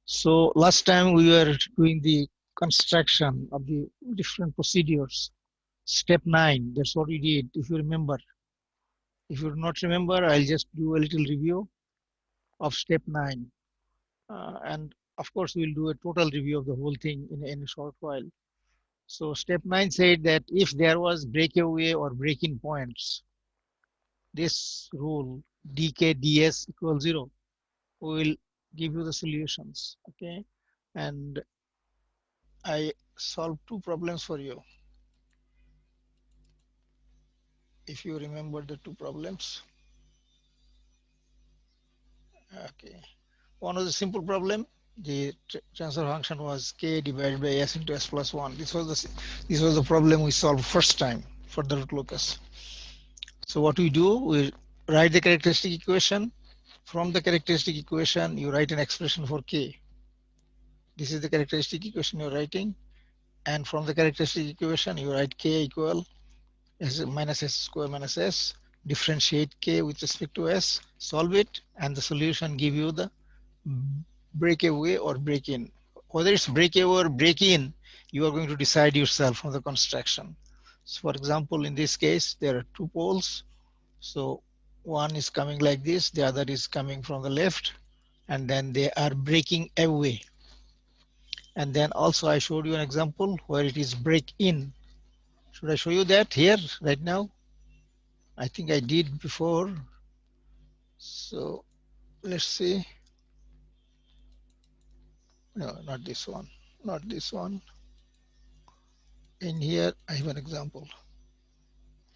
So last time we were doing the construction of the different procedures. Step 9, that's what we did, if you remember. If you do not remember, I'll just do a little review of step 9. And of course, we'll do a total review of the whole thing in a short while. So step 9 said that if there was breakaway or break-in points, this rule dk/ds equals 0 will give you the solutions. Okay, and I solved two problems for you. If you remember the two problems. Okay, one was a simple problem. The transfer function was k divided by s into s plus 1. This was the problem we solved first time for the root locus. So what we do, we write the characteristic equation. From the characteristic equation, you write an expression for k. This is the characteristic equation you're writing. And from the characteristic equation, you write k equal s minus s square minus s, differentiate k with respect to s, solve it, and the solution give you the breakaway or break-in. Whether it's breakaway or break-in, you are going to decide yourself from the construction. So for example, in this case, there are two poles. So one is coming like this, the other is coming from the left, and then they are breaking away. And then also I showed you an example where it is break-in. Should I show you that here right now? I think I did before. So let's see. No, not this one. Not this one. In here, I have an example.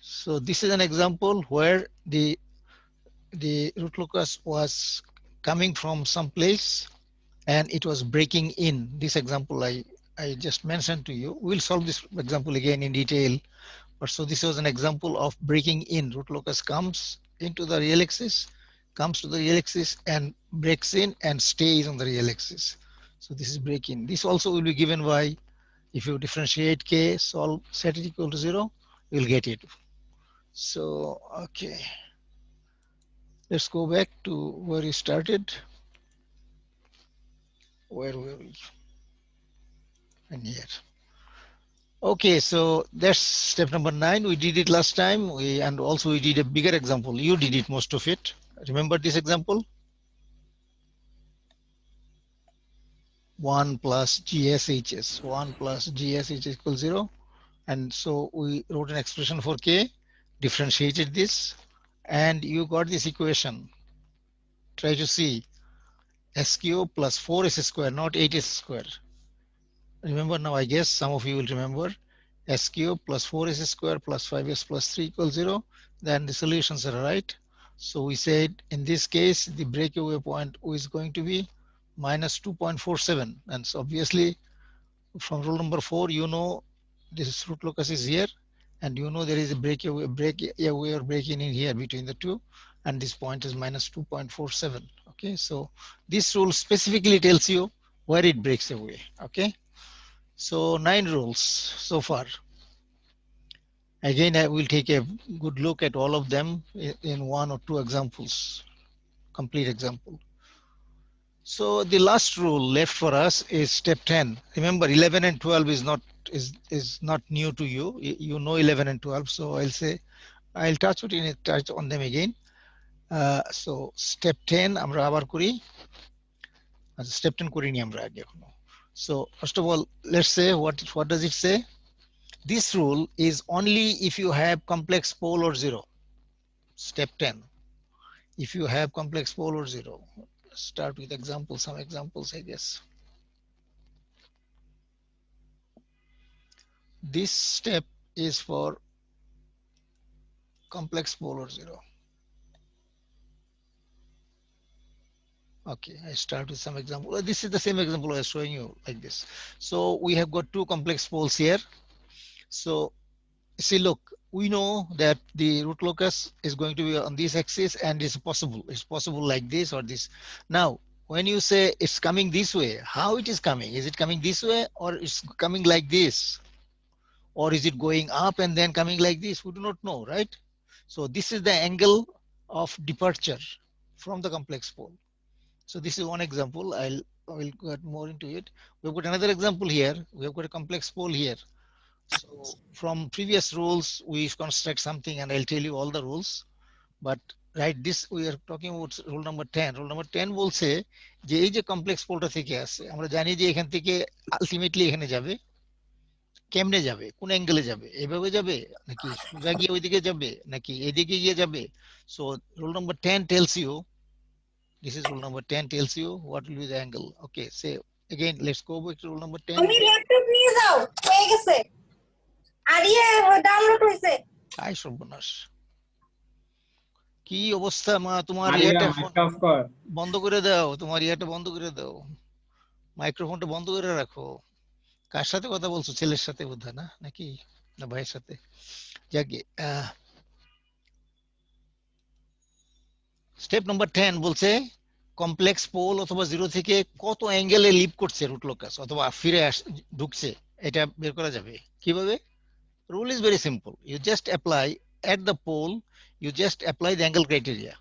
So this is an example where the root locus was coming from some place and it was breaking in. This example I just mentioned to you. We'll solve this example again in detail. But so this was an example of breaking in. Root locus comes into the real axis, comes to the real axis and breaks in and stays on the real axis. So this is break in. This also will be given by, if you differentiate k, solve, set it equal to 0, you'll get it. So, okay. Let's go back to where we started. Where were we? And here. Okay, so that's step number 9. We did it last time. And also we did a bigger example. You did it most of it. Remember this example? 1 plus GSHS. 1 plus GSH equals 0. And so we wrote an expression for K, differentiated this, and you got this equation. Try to see S cube plus 4s square, not 8s square. Remember now, I guess some of you will remember s cube plus 4s square plus 5s plus 3 equals 0. Then the solutions are right. So we said in this case, the breakaway point is going to be minus 2.47. And so obviously from rule number 4, you know this root locus is here. And you know there is a breakaway or break-in in here between the two. And this point is minus 2.47. Okay, so this rule specifically tells you where it breaks away. Okay. So 9 rules so far. Again, I will take a good look at all of them in one or two examples, complete example. So the last rule left for us is step 10. Remember, 11 and 12 is not new to you. You know 11 and 12. So I'll touch on them again. So step 10 আমরা আবার করি। Step 10 করিনি আমরা আগে এখনো। So first of all, let's say what does it say? This rule is only if you have complex pole or 0. Step 10. If you have complex pole or 0. Start with examples, some examples, I guess. This step is for complex pole or 0. Okay, I start with some example. This is the same example I was showing you like this. So we have got two complex poles here. So see, look, we know that the root locus is going to be on this axis and it's possible like this or this. Now, when you say it's coming this way, how it is coming? Is it coming this way or it's coming like this? Or is it going up and then coming like this? We do not know, right? So this is the angle of departure from the complex pole. So this is one example. I'll we'll get more into it. We've got another example here. We have got a complex pole here. So from previous rules, we construct something and I'll tell you all the rules. But right, this we are talking about rule number 10. Rule number 10 বলছে যে এই যে complex পোলটা থেকে আসে আমরা জানি যে এখান থেকে আলটিমেটলি এখানে যাবে কেমনে যাবে কোন অ্যাঙ্গেলে যাবে এইভাবে যাবে নাকি সোজা গিয়ে ওইদিকে যাবে নাকি এদিকে গিয়ে যাবে so rule number 10 tells you this is rule number 10 tells you what will be the angle. Okay, say again, let's go back to rule number 10. তুমি ল্যাপটপ নিয়ে যাও হয়ে গেছে আর ডাউনলোড হইছে আই সর্বনাশ কি অবস্থা মা তোমার আলিয়া এটা মাইক অফ কর বন্ধ করে দাও তোমার এটা বন্ধ করে দাও মাইক্রোফোনটা বন্ধ করে রাখো কার সাথে কথা বলছো ছেলের সাথে বোধহয় না নাকি না ভাইয়ের সাথে যাকে স্টেপ নাম্বার 10 বলছে কমপ্লেক্স পোল অথবা জিরো থেকে কত অ্যাঙ্গেলে লিভ করছে রুট লোকাস অথবা ফিরে ঢুকছে এটা বের করা যাবে কিভাবে rule is very simple you just apply at the pole you just apply the angle criteria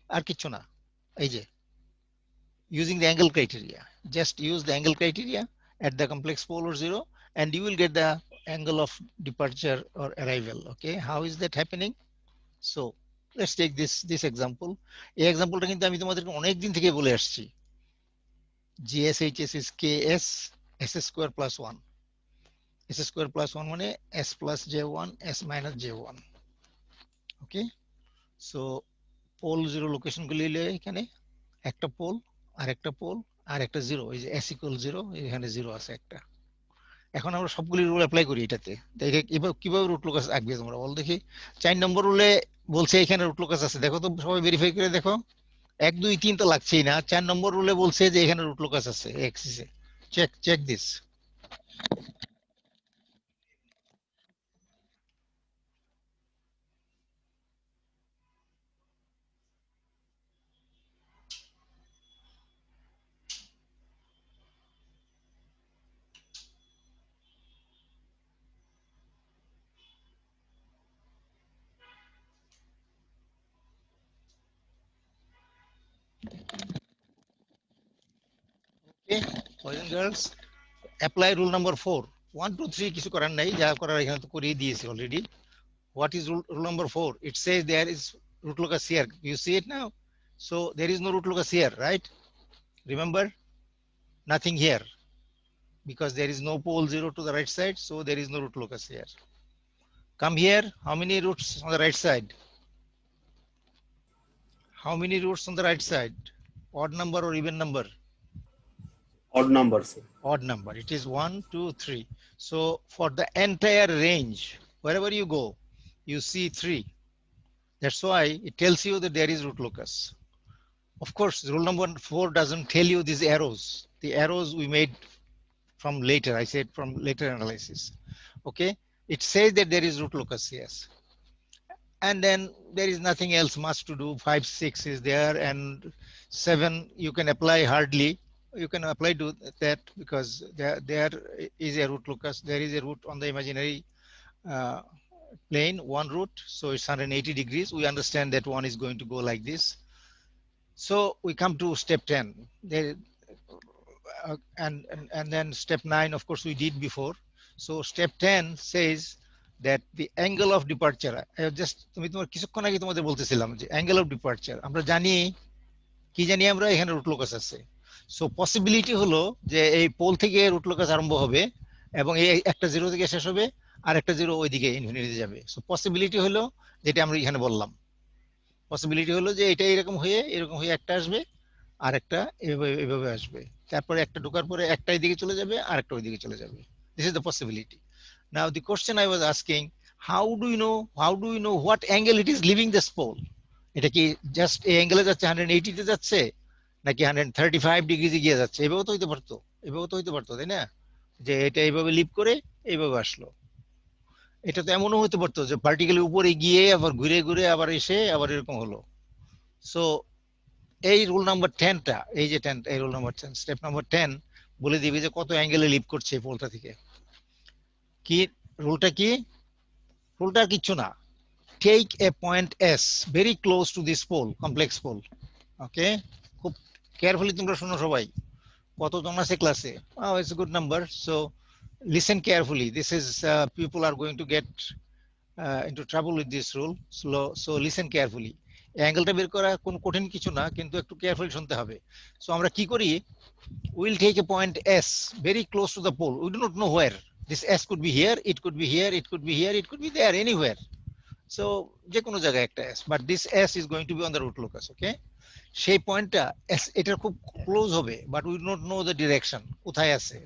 আর কিছু না এই যে using the angle criteria just use the angle criteria at the complex pole or zero and you will get the angle of departure or arrival. Okay, how is that happening? So let's take this example. এই এক্সাম্পলটা কিন্তু আমি তোমাদেরকে অনেক দিন থেকে বলে আসছি GSHS is KS S square plus 1 S square plus 1 মানে S plus J1 S minus J1. Okay, so pole zero location গুলি এখানে একটা পোল আর একটা পোল আর একটা জিরো এই যে S equal 0 এখানে জিরো আছে একটা এখন আমরা সবগুলি রুল অ্যাপ্লাই করি এটাতে কিভাবে রুট লোকাস আঁকবে তোমরা বল দেখি 4 নম্বর রুলে বলছে এখানে রুট লোকাস আছে দেখো তো সবাই ভেরিফাই করে দেখো 1 2 3 তো লাগছেই না 4 নম্বর রুলে বলছে যে এখানে রুট লোকাস আছে এক্সিসে check this Okay, boys and girls, apply rule number 4. 1 2 3 কিছু করার নাই যা করার এখানে তো করিয়ে দিয়েছি already what is rule number 4 it says there is root locus here you see it now so there is no root locus here right remember nothing here because there is no pole 0 to the right side so there is no root locus here come here how many roots on the right side how many roots on the right side odd number or even number odd numbers odd number it is 1 2 3 so for the entire range wherever you go you see 3 that's why it tells you that there is root locus of course rule number 4 doesn't tell you these arrows the arrows we made from later I said from later analysis okay it says that there is root locus yes and then there is nothing else much to do 5 6 is there and 7 you can apply hardly you can apply to that because there is a root locus there is a root on the imaginary plane one root so it's 180 degrees we understand that one is going to go like this so we come to step 10 there and then step 9 of course we did before so step 10 says that the angle of departure just তুমি তোমার কিছুক্ষণ আগে তোমাদের বলতেছিলাম যে angle of departure আমরা জানি কি জানি আমরা এখানে রুট লোকাস আছে সো পসিবিলিটি হলো যে এই পোল থেকে রুট লোকাস আরম্ভ হবে এবং এই একটা জিরো থেকে শেষ হবে আর একটা জিরো ওইদিকে ইনফিনিটিতে যাবে সো পসিবিলিটি হলো যেটা আমরা এখানে বললাম পসিবিলিটি হলো যে এটা এরকম হয়ে একটা আসবে আর একটা এভাবে আসবে তারপরে একটা ঢোকার পরে একটা এইদিকে চলে যাবে আর একটা ওইদিকে চলে যাবে this is the possibility now the question I was asking how do you know what angle it is leaving this pole এটা কি জাস্ট এই অ্যাঙ্গেলে যাচ্ছে 180 তে যাচ্ছে নাকি 135 ডিগ্রিতে গিয়ে যাচ্ছে এভাবে তো হইতে পারতো তাই না যে এটা এইভাবে লিভ করে এইভাবে আসলো এটা তো এমনও হতে পারতো যে পার্টিকেলের উপরে গিয়ে আবার ঘুরে ঘুরে আবার এসে আবার এরকম হলো সো এই রুল নাম্বার 10 টা এই যে 10 এই রুল নাম্বার 10 স্টেপ নাম্বার 10 বলে দিবে যে কত অ্যাঙ্গেলে লিভ করছে এই পোলটা থেকে কি রুলটা কি রুলটা কিছু না take a point S very close to this pole complex pole okay খুব কেয়ারফুলি তোমরা শোনো সবাই, কতজন আছে ক্লাসে? Oh, it's a good number. So listen carefully. This is people are going to get into trouble with this rule. So listen carefully. অ্যাঙ্গেলটা বের করা কোন কঠিন কিছু না, কিন্তু একটু কেয়ারফুলি শুনতে হবে। সো আমরা কি করি, we'll take a point S very close to the pole. We do not know where. This S could be here, it could be here, it could be here, it could be there, anywhere. So যে কোনো জায়গায় একটা S, but this S is going to be on the root locus, okay? সেই পয়েন্টটা S এটা খুব close হবে, but we do not know the direction, কোথায় আছে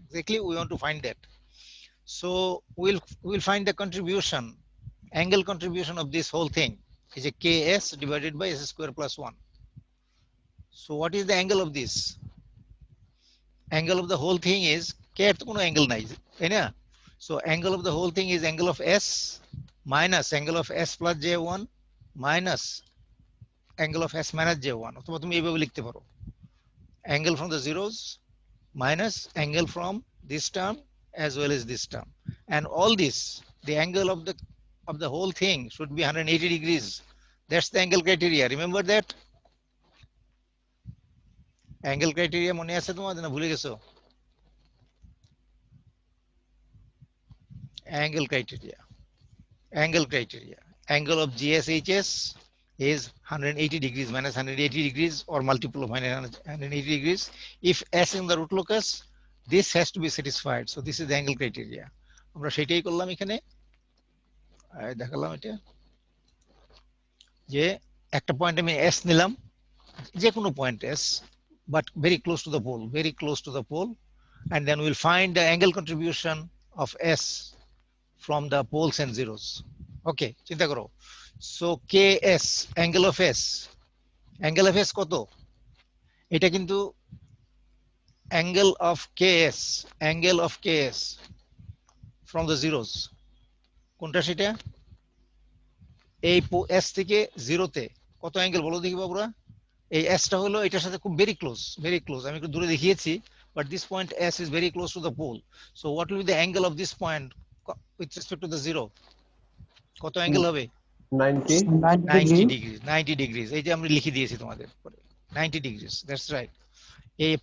exactly, we want to find that. So we'll find the contribution, angle contribution of this whole thing is a Ks divided by S square plus 1. So what is the angle of this? Angle of the whole thing is K এর তো কোনো angle নাই, তাই না? So angle of the whole thing is angle of S minus angle of S plus J1 minus angle of S minus J1, অথবা তুমি এইভাবে লিখতে পারো, angle from the zeros minus angle from this term as well as this term, and all this, the angle of the whole thing should be 180 degrees. That's the angle criteria. Remember that angle criteria, মনে আছে তোমাদের না ভুলে গেছো? Angle criteria, angle of GSHS is 180 degrees minus 180 degrees or multiple of 180 degrees. If S in the root locus, this has to be satisfied. So this is the angle criteria. আমরা সেটাই করলাম এখানে, দেখালাম এটা যে একটা পয়েন্ট আমি S নিলাম, যে কোনো point S, but very close to the pole, very close to the pole, and then we'll find the angle contribution of S from the poles and zeros. Okay, চিন্তা করো। So KS, angle of S কত? এটা কিন্তু angle of KS from the zeros, কোনটা সেটা? এই S থেকে জিরোতে কত অ্যাঙ্গেল বলো দেখি বাবুরা? এই S টা হলো এটার সাথে খুব ভেরি ক্লোজ, আমি একটু দূরে দেখিয়েছি, but this point S is very close to the pole. So what will be the angle of this point with respect to the zero? কত অ্যাঙ্গেল হবে? 90 degrees. এই যে আমি লিখে দিয়েছি তোমাদের পরে, 90 degrees. That's right. এই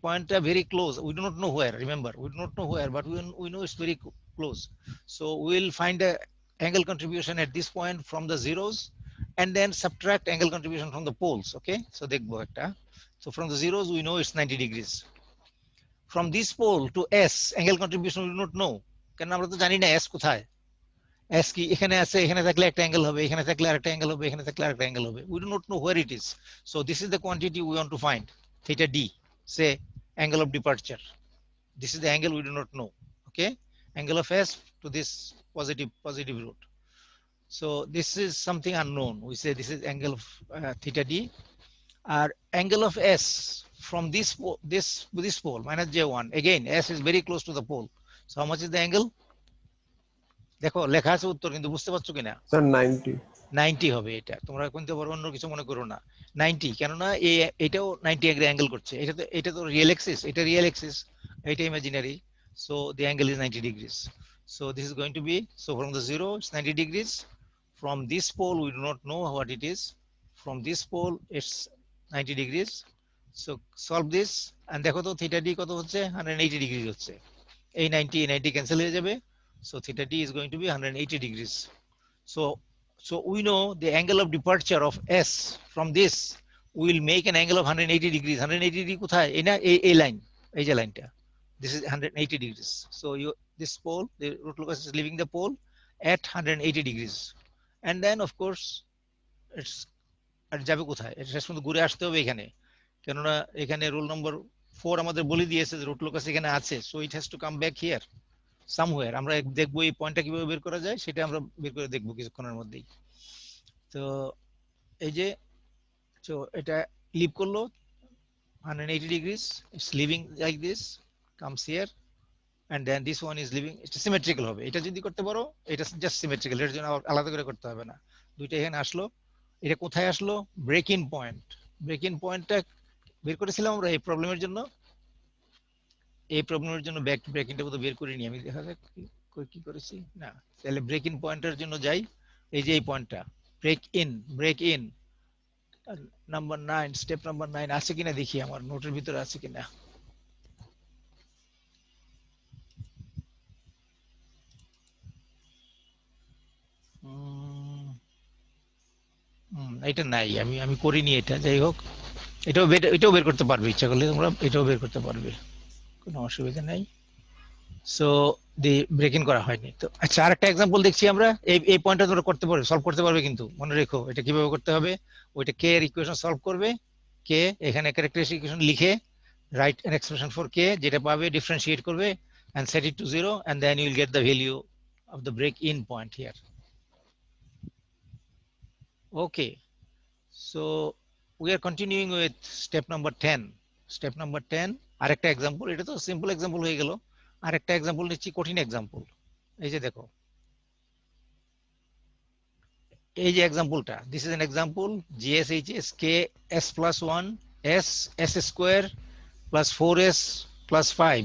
পয়েন্টটা very close. We do not know where. Remember, we do not know where, but we know it's very close. So we'll find the angle contribution at this point from the zeros, and then subtract angle contribution from the poles. Okay, so দেখবো একটা। So from the zeros we know it's 90 degrees. From this pole to S, angle contribution we do not know, কারণ আমরা তো জানি না S কোথায়। S কি এখানে আছে, এখানে থাকলে একটা অ্যাঙ্গেল হবে, এখানে থাকলে আরেকটা অ্যাঙ্গেল হবে, এখানে থাকলে আরেকটা অ্যাঙ্গেল হবে, we do not know where it is. So this is the quantity we want to find, theta d, say angle of departure. This is the angle we do not know. Okay, angle of S to this positive root. So this is something unknown. We say this is angle of theta d. Our angle of S from this pole minus J1. Again, S is very close to the pole. So how much is the angle? দেখো লেখা আছে উত্তর, কিন্তু বুঝতে পারছো কিনা? Sir 90 হবে এটা, তোমরা কিন্তু আবার অন্য কিছু মনে করো না। 90, কেননা এটাও 90 ডিগ্রি অ্যাঙ্গেল করছে, এটা তো রিয়েল অ্যাক্সিস, এটা রিয়েল অ্যাক্সিস, এটা imaginary. So the angle is 90 degrees. So this is going to be, so from the zero it's 90 degrees. From this pole we do not know what it is. From this pole it's 90 degrees. So solve this and দেখো তো theta d কত হচ্ছে? 180 degree হচ্ছে। এই 90 cancel হয়ে যাবে। So theta d is going to be 180 degrees. So we know the angle of departure of S from this will make an angle of 180 degrees. 180 degree কোথায়? এই না, এই লাইন, এই যে লাইনটা, this is 180 degrees. So this pole, the root locus is leaving the pole at 180 degrees, and then of course it's আর যাবে কোথায়? এটা শেষ পর্যন্ত ঘুরে আসতে হবে এখানে, কেননা এখানে রুল নম্বর 4 আমাদের বলে দিয়েছে যে রুট লোকাস এখানে আছে, so it has to come back here somewhere. আমরা দেখবো এই পয়েন্টটা কিভাবে বের করা যায়, সেটা আমরা বের করে দেখবো কিছুক্ষণের মধ্যেই। তো এই যে এটা লিভ করলো 180 degrees, it's leaving like this, comes here, and then this one is leaving, it's symmetrical হবে। এটা যদি করতে পারো, এটা জাস্ট সিমেট্রিক্যাল, এর জন্য আলাদা করে করতে হবে না। দুইটা এখানে আসলো, এটা কোথায় আসলো? ব্রেক ইন পয়েন্টটা বের করেছিলাম আমরা এই প্রবলেমের জন্য। ব্রেক ইনটা বোধহয় বের করিনি আমি, দেখা যাক কি করেছি না। তাহলে ব্রেক ইন পয়েন্টের জন্য যাই, এই যে এই পয়েন্টটা break in, number 9, step number 9 আছে কিনা দেখি আমার নোটের ভিতরে আছে কিনা। এটা নাই, আমি করিনি এটা। যাই হোক, এটাও বের করতে পারবে, ইচ্ছা করলে তোমরা এটাও বের করতে পারবে, কোনো অসুবিধা নাই। সো দি ব্রেক ইন করা হয়নি তো। আচ্ছা, আরেকটা এক্সাম্পল দেখছি আমরা। এই পয়েন্টটা তোমরা করতে পারবে, সলভ করতে পারবে, কিন্তু মনে রেখো এটা কিভাবে করতে হবে। ওইটা কে এর ইকুয়েশন সলভ করবে, কে এখানে ক্যারেক্টারিস্টিক ইকুয়েশন লিখে write an expression for k, যেটা পাবে ডিফারেন্সিয়েট করবে and set it to 0, and then you will get the value of the break in point here. Okay, so we are continuing with step number 10. Step number 10 আরেকটা example, এটা তো simple example হয়ে গেল। আরেকটা example নিচ্ছি, কঠিন example. এই যে দেখো, এই যে এক্সাম্পলটা, this is an example GSHS k s plus 1 s s square plus 4s plus 5।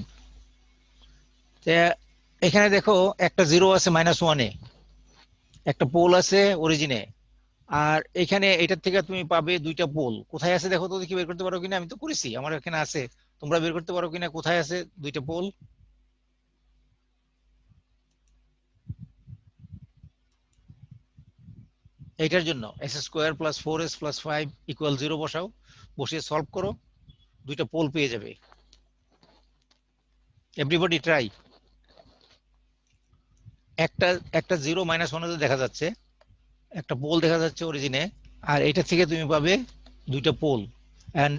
এখানে দেখো একটা জিরো আছে -1 এ, একটা পোল আছে অরিজিনে, আর এখানে এটার থেকে তুমি পাবে দুইটা পোল। কোথায় আছে দেখো তো, দেখি বের করতে পারো কিনা। আমি তো করেছি, আমার এখানে আছে, তোমরা বের করতে পারো কিনা কোথায় আছে দুইটা পোল। এইটার জন্য s square plus 4s plus 5 equal 0 বসাও, বসিয়ে সলভ করো, দুইটা পোল পেয়ে যাবে। Everybody try. একটা একটা 0 -1 দেখা যাচ্ছে, একটা পোল দেখা যাচ্ছে অরিজিনে, আর এটা থেকে তুমি পাবে দুইটা pole, and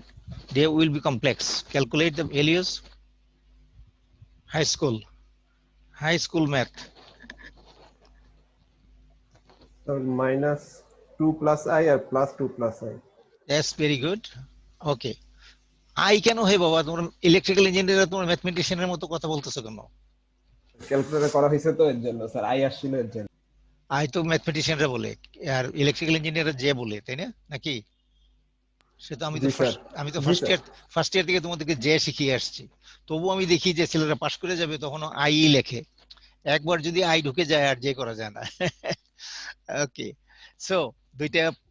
they will be complex. Calculate the values. High school math. So -2 plus I or +2 plus I. That's very good. Okay. I can হে বাবা, তোমরা ইলেকট্রিক্যাল ইঞ্জিনিয়ার, তোমরা ম্যাথমেটিশিয়ানের মতো কথা বলতেছো কেন? ক্যালকুলেটর করা হয়েছে তো এর জন্য স্যার, আই আসছিল এর জন্য। আই তো ম্যাথমেটিশিয়ানরা বলে, আর ইলেকট্রিক্যাল ইঞ্জিনিয়ার যে বলে, তাই না নাকি? সে তো আমি তো জি স্যার। ফার্স্ট ইয়ার থেকে তোমাদেরকে যে শিখিয়ে আসছি, তবু আমি দেখি যে ছেলেরা পাশ করে যাবে তখন আই লেখে। একবার যদি আই ঢুকে যায় আর যে করা যায় না। ওকে, সো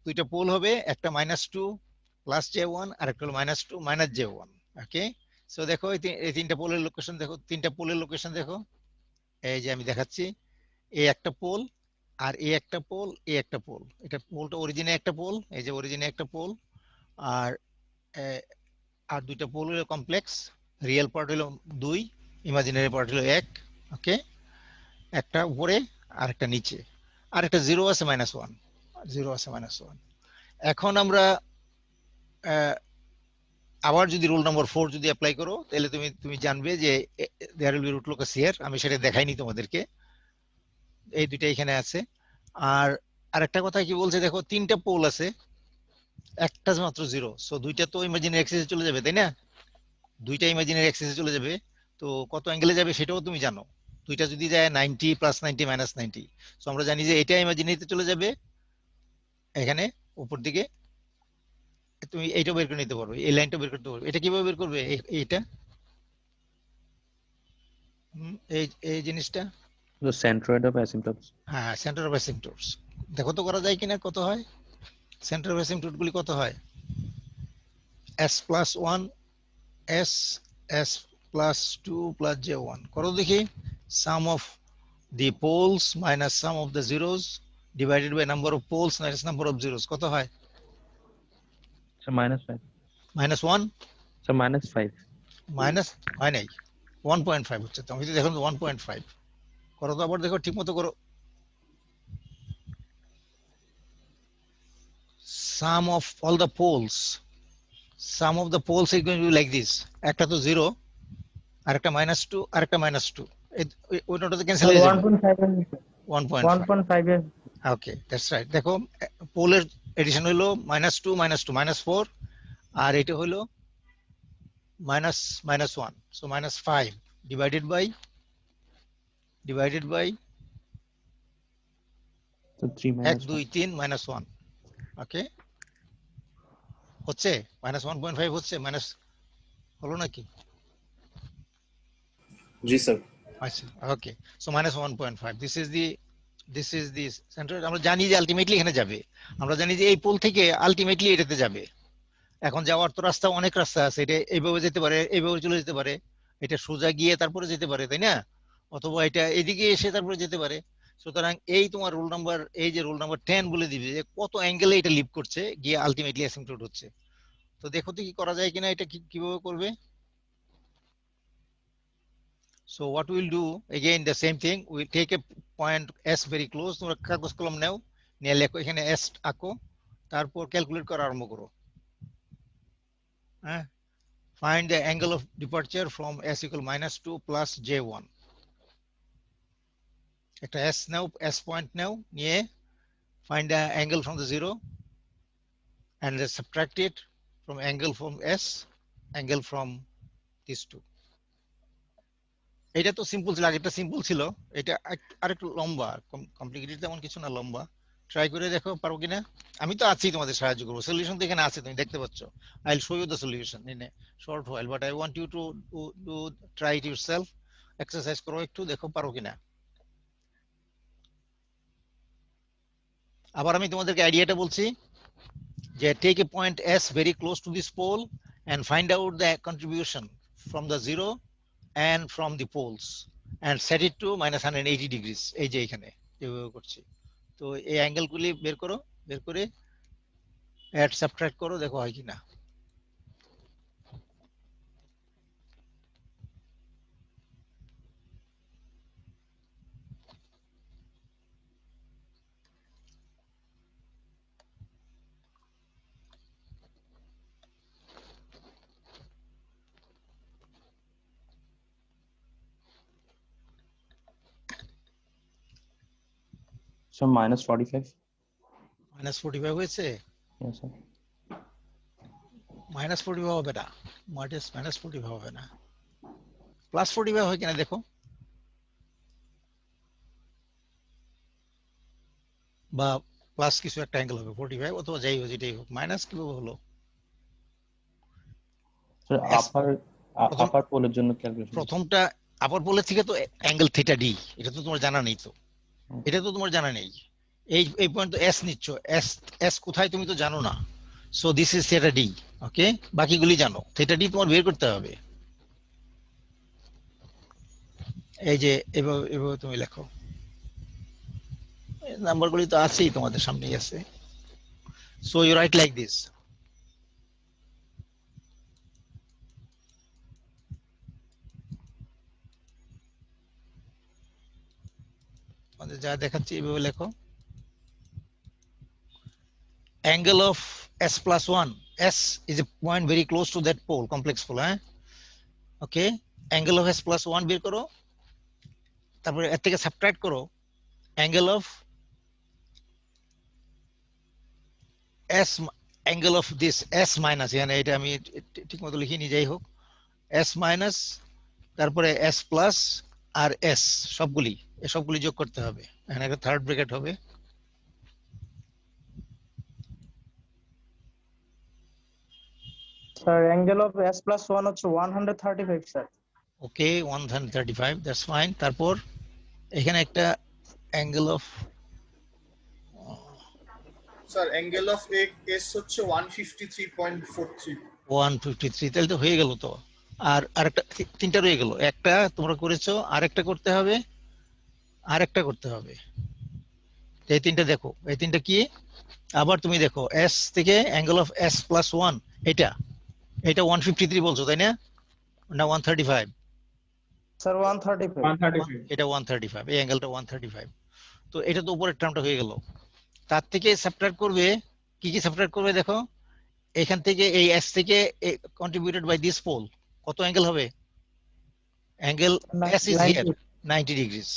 দুইটা পোল হবে, একটা -2 প্লাস J1 আর একটা হলো -2 মাইনাস J1। ওকে, সো দেখো এই তিনটা পোলের লোকেশন দেখো, তিনটা পোলের লোকেশন দেখো, এই যে আমি দেখাচ্ছি। এই একটা পোল, আর এই একটা পোল, এই একটা পোল। এটা পোলটা অরিজিনে একটা পোল, এই যে অরিজিনে একটা পোল, আর আর দুইটা পোল হলো কমপ্লেক্স। রিয়েল পার্ট হলো 2, ইমাজিনারি পার্ট হলো 1। ওকে, একটা উপরে আর একটা নিচে, আর একটা জিরো আছে -1, জিরো আছে -1। এখন আমরা আবার যদি রুল নাম্বার 4 যদি অ্যাপ্লাই করো, তাহলে তুমি জানবে যে there will be root locus here. আমি সেটা দেখাইনি তোমাদেরকে, এই দুইটা এখানে আছে। আর আরেকটা কথা কি বলছে দেখো, তিনটা পোল আছে, একটা মাত্র জিরো, সো দুইটা তো ইমাজিনারি অ্যাক্সিসে চলে যাবে, তাই না? দুইটা ইমাজিনারি অ্যাক্সিসে চলে যাবে, তো কত অ্যাঙ্গেলে যাবে সেটাও তুমি জানো। দুইটা যদি যায় 90 +90 -90, সো আমরা জানি যে এটা ইমাজিনারিতে চলে যাবে এখানে উপর দিকে। তুমি এইটা বের করে নিতে পারবে, এই লাইনটা বের করতে পারবে। এটা কিভাবে বের করবে এইটা, এই এই জিনিসটা? The centroid of asymptotes. হ্যাঁ, সেন্টার অফ অ্যাসিম্পটোটস। দেখো তো করা যায় কিনা, কত হয় সেন্টার অফ অ্যাসিম্পটোট গুলি, কত হয়? s+1 s s+2 plus J1 করো দেখি। Sum of the poles minus sum of the zeros divided by number of poles minus number of zeros কত হয়? So -5. -1 So -5. মাইনাস হয় নাই, 1.5 হচ্ছে তো। আমি তো দেখুন 1.5 করো তো, আবার দেখো ঠিক মতো করো। Sum of all the poles, sum of the poles is going to be like this. একটা তো 0, আর একটা -2, আর একটা -2, ওই নোটটা ক্যান্সেল হয়ে যাবে। 1.5। 1.5 এর ওকে, দ্যাটস রাইট। দেখো পোলের এডিশন হলো -2 -2 -4, আর এটা হলো -1, so -5 divided by So 3 1 - 2 3 -1। Okay, হচ্ছে -1.5 হচ্ছে, মাইনাস হলো নাকি? জি স্যার। আচ্ছা, okay, so -1.5, this is the this is this centroid, আমরা জানি যে আলটিমেটলি এখানে যাবে, আমরা জানি যে এই পোল থেকে আলটিমেটলি এটাতে যাবে। এখন যাওয়ার তো রাস্তা অনেক রাস্তা আছে, এটা এইভাবে যেতে পারে, এইভাবে চলে যেতে পারে, এটা সোজা গিয়ে তারপরে যেতে পারে, তাই না? অথবা এটা এদিকে এসে তারপরে যেতে পারে। সুতরাং এই তোমার রুল নাম্বার, এই যে রুল নাম্বার 10 বলে দিবে যে কত অ্যাঙ্গেলে এটা লিভ করছে গিয়ে আলটিমেটলি অ্যাসিম্পটোট হচ্ছে। তো দেখো তো কি করা যায় কিনা, এটা কিভাবে করবে। So what we'll do, again the same thing, we'll take a point S very close, তোমরা কাগজ কলম নাও, নিয়ে লেখো এখানে S আঁকো, তারপর ক্যালকুলেট করা আরম্ভ করো। হ্যাঁ, find the angle of departure from S equal -2 plus J1. একটা S নাও, S পয়েন্ট নাও, নিয়ে find the angle from the zero and then subtract it from angle from S, angle from these two. এটা তো simple ছিল, আগেরটা simple ছিল, এটা আরেকটু লম্বা, কমপ্লিকেটেড তেমন কিছু না, লম্বা। ট্রাই করে দেখো পারো কিনা। আমি তো আছি, তোমাদের সাহায্য করবো, সলিউশন তো এখানে আছে, তুমি দেখতে পাচ্ছ। I will show you the solution in a short while, but I want you to do try it yourself, exercise করো একটু, দেখো পারো কিনা। আবার আমি তোমাদেরকে আইডিয়াটা বলছি যে take a point S very close to this pole and find out the contribution from the zero and from the poles and set it to -180 degrees, এই যে এখানে যেভাবে করছি। তো এই অ্যাঙ্গেল গুলি বের করো, বের করে অ্যাড সাবট্রাক্ট করো, দেখো হয় কিনা। So -45. -45 হয়েছে, Yes, sir. -45 হবে না, -45 হবে না, +45 হয় কিনা দেখো, বা প্লাস কিছু একটা অ্যাঙ্গেল হবে 45, অথবা যাই হোক যেটাই হোক, মাইনাস কিভাবে হলো। So Yes. প্রথম- upper pole এর জন্য ক্যালকুলেশন। প্রথমটা আপার পোলের থেকে তো অ্যাঙ্গেল থিটা ডি, এটা তো তোমার জানা নেই, তো এটা তো তোমার জানা নেই। এই পয়েন্ট তো এস নিচ্ছ, এস এস কোথায় তুমি তো জানো না। So this is theta D, okay, বাকিগুলি জানো, থিটা ডি তোমার বের করতে হবে। এই যে এভাবে এভাবে তুমি লেখো, নাম্বারগুলি তো আছেই তোমাদের সামনেই আছে। So you write like this, তোমাদের যা দেখাচ্ছি এভাবে লেখো। Angle of S plus 1, S is a point very close to that pole, complex pole, হ্যাঁ, ওকে। Angle of S plus 1 বের করো, তারপরে এর থেকে সাবট্রাক্ট করো angle of S, angle of this S minus, এখানে এটা আমি ঠিক মতো লিখিনি, যাই হোক, S minus, তারপরে S plus আর S, সবগুলি যোগ করতে হবে, এখানে একটা থার্ড ব্র্যাকেট হবে। Sir angle of S plus 1 হচ্ছে 135 স্যার। Okay, 135, that's fine. তারপর এখানে একটা angle of, sir angle of S হচ্ছে 153.43। 153, তাহলে তো হয়ে গেল তো। আর আরেকটা, তিনটা রয়ে গেল, একটা তোমরা করেছো, আরেকটা করতে হবে, আরেকটা করতে হবে। এই তিনটা দেখো, এই তিনটা কি, আবার তুমি দেখো এস থেকে অ্যাঙ্গেল অফ এস প্লাস 1, এটা 153 বলছো তাই না, না 135? স্যার 135। এটা 135, এই অ্যাঙ্গেলটা 135। তো এটা তো উপরের টার্মটা হয়ে গেল। তার থেকে সাবট্রাক্ট করবে, কি কি সাবট্রাক্ট করবে দেখো, এখান থেকে এই এস থেকে কন্ট্রিবিউটেড বাই দিস পোল, কত অ্যাঙ্গেল হবে? Angle S is here 90 degrees,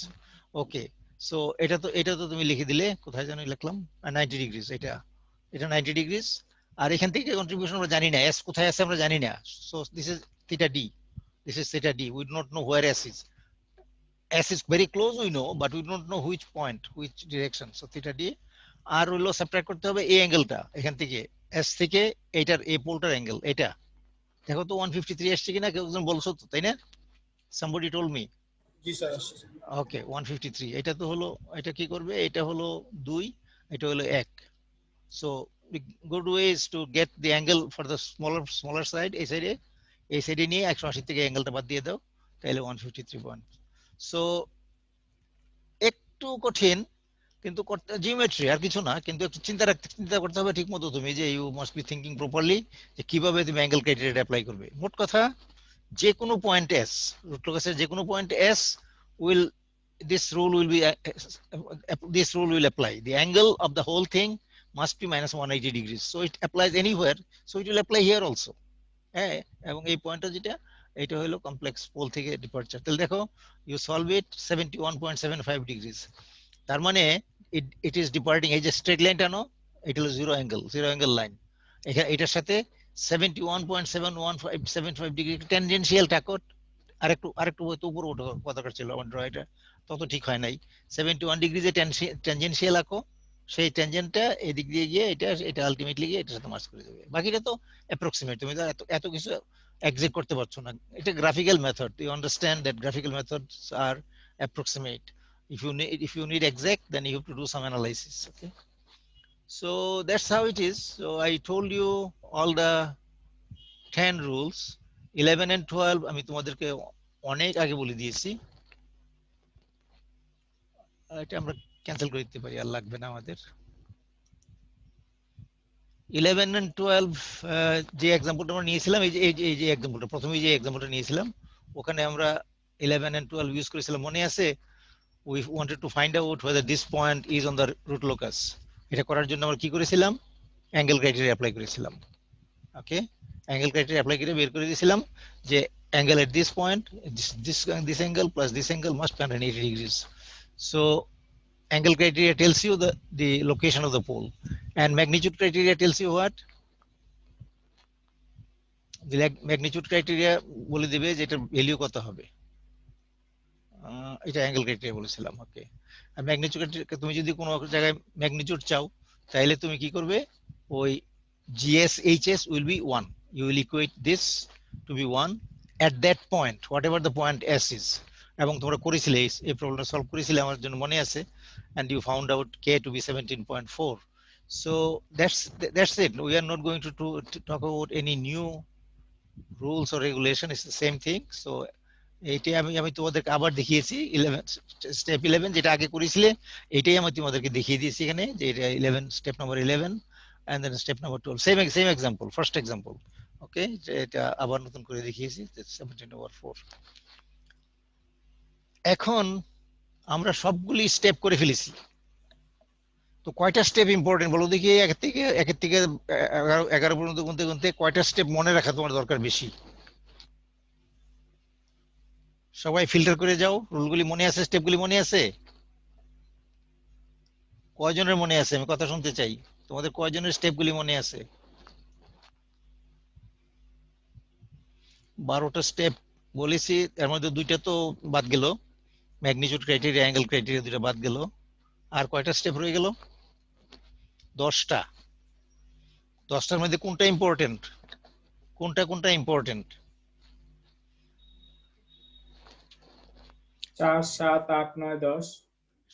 okay. So এটা তো তুমি লিখে দিলে, কোথায় জানি লিখলাম, 90 ডিগ্রিজ, এটা 90 ডিগ্রিজ। আর এখান থেকে কন্ট্রিবিউশন আমরা জানি না, এস কোথায় আছে আমরা জানি না। So this is theta D, this is theta d, we do not know where s is. S is very close, we know, but we do not know which point, which direction. So theta d, আর হলো subtract করতে হবে এই অ্যাঙ্গেলটা, এখান থেকে s থেকে এইটার এই পোলটার angle, এটা দেখো তো 153 আসছে কিনা, কেউ একজন বলছো তো তাই না? somebody told me, জি স্যার আসছে। ওকে 153 এটা তো হলো, এটা কি করবে, এটা হলো 2, এটা হলো 1। so the good way is to get the angle for the smaller side, এই সাইডে নিয়ে 180 থেকে অ্যাঙ্গেলটা বাদ দিয়ে দাও, তাহলে 153 পয়েন্ট। সো একটু কঠিন কিন্তু জিওমেট্রি আর কিছু না, কিন্তু একটু চিন্তা করতে হবে ঠিক মতো তুমি, যে you must be thinking properly যে কিভাবে তুমি অ্যাঙ্গেল ক্রাইটেরিয়া অ্যাপ্লাই করবে। মোট কথা যে কোনো পয়েন্ট এস, রুট লোকাসের যে কোনো point S will this rule will be this rule will apply. The angle of the whole thing must be minus 180 degrees, so it applies anywhere, so it will apply here also। হ্যাঁ, এবং এই পয়েন্টটা যেটা, এটা হলো complex pole থেকে departure. তাহলে দেখো ইউ সলভ ইট 71.75 ডিগ্রিজ, তার মানে ইট ইজ ডিপার্টিং। এই যে স্ট্রেট লাইন টানো, এটা হলো জিরো অ্যাঙ্গেল লাইন, এখানে এটার সাথে 71.7175 ডিগ্রি ট্যানজেনশিয়াল টাকট। আরেকটু হয়তো উপরে ওঠো, কথাটা ছিল আমার ড্রয়টা তত ঠিক হয় নাই। 71 ডিগ্রি যে ট্যানজেনশিয়াল আঁকো, সেই ট্যানজেন্টটা এদিক দিয়ে গিয়ে এটা আলটিমেটলি গিয়ে এটার সাথে মার্চ করে দেবে। বাকিটা তো অ্যাপ্রক্সিমেট, তুমি তো এত কিছু এক্সাক্ট করতে পারছো না। এটা graphical method, you understand that graphical methods are approximate. if you need exact, then you have to do some analysis. Okay, so that's how it is. So I told you all the 10 rules। 11 and 12 আমি তোমাদেরকে অনেক আগে বলে দিয়েছি, এটা আমরা cancel করে দিতে পারি, আর লাগবে না আমাদের। 11 and 12 যে এক্সাম্পলটা আমরা নিয়েছিলাম, এই যে এক্সাম্পলটা, প্রথমে যে এক্সাম্পলটা নিয়েছিলাম, ওখানে আমরা 11 and 12 ইউজ করেছিলাম, মনে আছে? we wanted to find out whether this point is on the root locus। এটা করার জন্য আমরা কি করেছিলাম, অ্যাঙ্গেল ক্রাইটেরিয়া অ্যাপ্লাই করেছিলাম। ওকে, অ্যাঙ্গেল ক্রাইটেরিয়া অ্যাপ্লাই করে বের করে দিয়েছিলাম যে angle at this point, this angle plus this angle must be 180 degrees। so angle criteria tells you the location of the pole, and magnitude criteria tells you what? The magnitude criteria বলে দিবে যে এটার value কত হবে, এটা angle criteria বলেছিলাম। ওকে, আর magnitude, তুমি যদি কোনো জায়গায় ম্যাগনিটিউড চাও, তাহলে তুমি কি করবে, ওই GSHS will be 1, you will equate this to be 1 at that point, whatever the point S is। এবং তোমরা করেছিলে এই প্রবলেমটা সলভ করেছিলে, আমার জন্য মনে আছে, and you found out K to be 17.4। so that's it, we are not going to talk about any new rules or regulation, it's the same thing। so এইটাই আমি তোমাদেরকে আবার দেখিয়েছি, 11 স্টেপ 11 যেটা আগে করেছিলে, এইটাই আমি তোমাদেরকে দেখিয়ে দিয়েছি এখানে, যে এটা 11 step number 11 and then step number 12, same example, first example। ওকে, এটা আবার নতুন করে দেখিয়েছি 17/4। এখন আমরা সবগুলি স্টেপ করে ফেলেছি, তো কয়টা স্টেপ ইম্পর্টেন্ট বলো দেখি, একের থেকে 11 পর্যন্ত গুনতে কয়টা স্টেপ মনে রাখা তোমার দরকার বেশি? সবাই ফিল্টার করে যাও, রুলগুলি মনে আছে, স্টেপগুলি মনে আছে? কয়জনের মনে আছে, আমি কথা শুনতে চাই, তোমাদের কয়জনের স্টেপগুলি মনে আছে? 12টা স্টেপ বলেছি, এর মধ্যে 2টা তো বাদ গেল, ম্যাগনিটিউড ক্রাইটেরিয়া, অ্যাঙ্গেল ক্রাইটেরিয়া 2টা বাদ গেল, আর কয়টা স্টেপ রয়ে গেল? 10টা। 10টার মধ্যে কোনটা ইম্পর্টেন্ট, কোনটা ইম্পর্টেন্ট? 4, 7, 8, 9, 10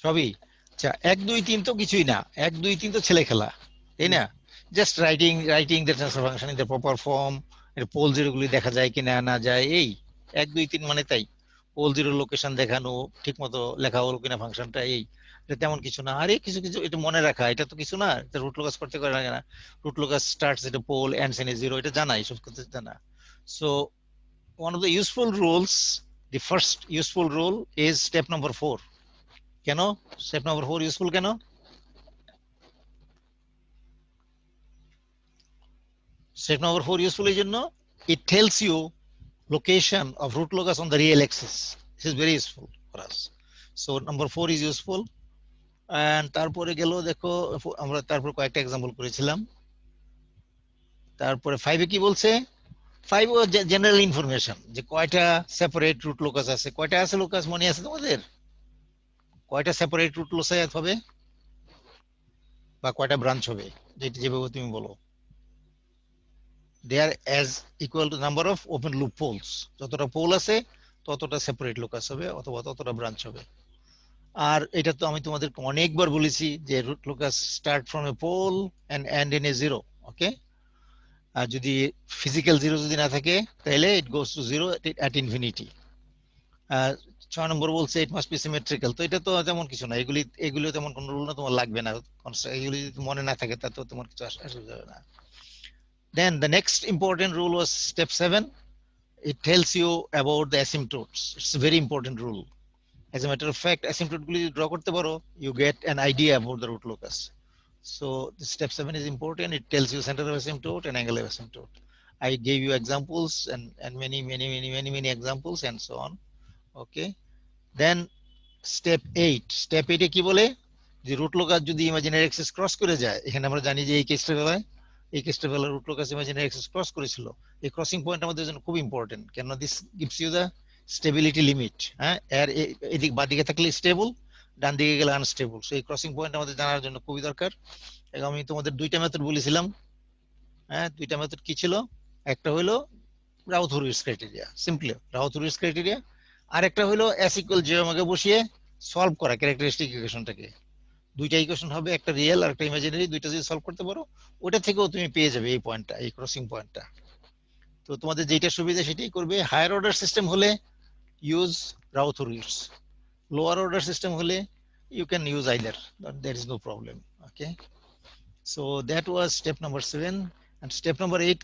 সবই। আচ্ছা, 1, 2, 3 তো কিছুই না, 1, 2, 3 তো ছেলে খেলা, তাই না? Just writing the transfer function in the proper form, এর পোল জিরোগুলি দেখা যায় কি না যায়, এই 1, 2, 3 মানে তাই। পোল জিরো লোকেশন দেখানো, ঠিক মতো লেখা হলো কিনা ফাংশনটা, এই এটা তেমন কিছু না। আরে কিছু এটা মনে রাখা, এটা তো কিছু না, এটা রুট লোকাস করতে করে না, রুট লোকাস স্টার্টস এটা পোল এন্ডস ইন জিরো, এটা জানা, এইসব করতে জানা। So one of the useful rules, the first useful rule is step number 4। কেন স্টেপ নাম্বার 4 ইউজফুল কেন? স্টেপ নাম্বার 4 ইউজফুল এই জন্য, it tells you location of root locus on the real axis। this is very useful for us, so number 4 is useful। and তারপরে গেল, দেখো আমরা তারপর কয়েকটা एग्जांपल করেছিলাম। তারপরে 5 এ কি বলছে? 5 ও জেনারেল ইনফরমেশন, যে কয়টা সেপারেট রুট লোকাস আছে, কয়টা আছে লোকাস মনে আছে তোমাদের? কয়টা সেপারেট রুট লোকাস হবে বা কয়টা ব্রাঞ্চ হবে, যেভাবে তুমি বলো। they are as equal to number of open loop poles। যতটা পোল আছে ততটা সেপারেট লোকাস হবে অথবা ততটা ব্রাঞ্চ হবে। আর এটা তো আমি তোমাদেরকে অনেকবার বলেছি যে root locus start from a pole and end in a zero. Okay, আর যদি ফিজিক্যাল জিরো যদি না থাকে তাহলে it goes to zero at infinity. 6 number বলছে ইট মাস্ট বি সিমেট্রিক্যাল। তো এটা তো তেমন কিছু না, এগুলো তেমন কোনো রুল না, তোমার লাগবে না। এগুলি যদি মনে না থাকে তা তো তোমার কিছু আসবে যাবে না। Then the next important rule was step 7. It tells you about the asymptotes. It's a very important rule. As a matter of fact, asymptote গুলি draw করতে পারো, you get an idea about the root locus. So the step 7 is important. It tells you center of asymptote and angle of asymptote. I gave you examples and many examples and so on. Okay. Then step 8. Step 8 এ কি বলে, যে root locus যদি imaginary axis cross করে যায়, এখানে আমরা জানি যে এই কেসটা বেলায় root locus imaginary axis cross করেছিল। এই ক্রসিং পয়েন্ট আমাদের জন্য খুব ইম্পর্টেন্ট, কেন this gives you the stability limit. হ্যাঁ, এর এদিক বাঁ দিকে থাকলে স্টেবল, ডান দিকে গেলে আনস্টেবল। সো এই ক্রসিং পয়েন্ট আমাদের জানার জন্য খুবই দরকার। এবং আমি তোমাদের দুইটা মেথড বলেছিলাম। হ্যাঁ, দুইটা মেথড কি ছিল? একটা হলো রাউথ-হরভিটজ ক্রাইটেরিয়া, সিম্পলি রাউথ-হরভিটজ ক্রাইটেরিয়া। আর একটা হলো এস ইকুয়াল জি ওমেগা বসিয়ে সলভ করা ক্যারেক্টারিস্টিক ইকুয়েশনটাকে। দুইটা ইকুয়েশন হবে, একটা রিয়েল আর একটা ইমাজিনারি, দুইটা যদি সলভ করতে পারো ওটা থেকেও তুমি পেয়ে যাবে এই পয়েন্টটা, এই ক্রসিং পয়েন্টটা। তো তোমাদের যেটা সুবিধা সেটাই করবে। হায়ার অর্ডার সিস্টেম হলে ইউজ রাউথ-হরভিটজ, লোয়ার অর্ডার সিস্টেম হলে you can use either, there is no problem. Okay, so that was step number 7. And step number 8,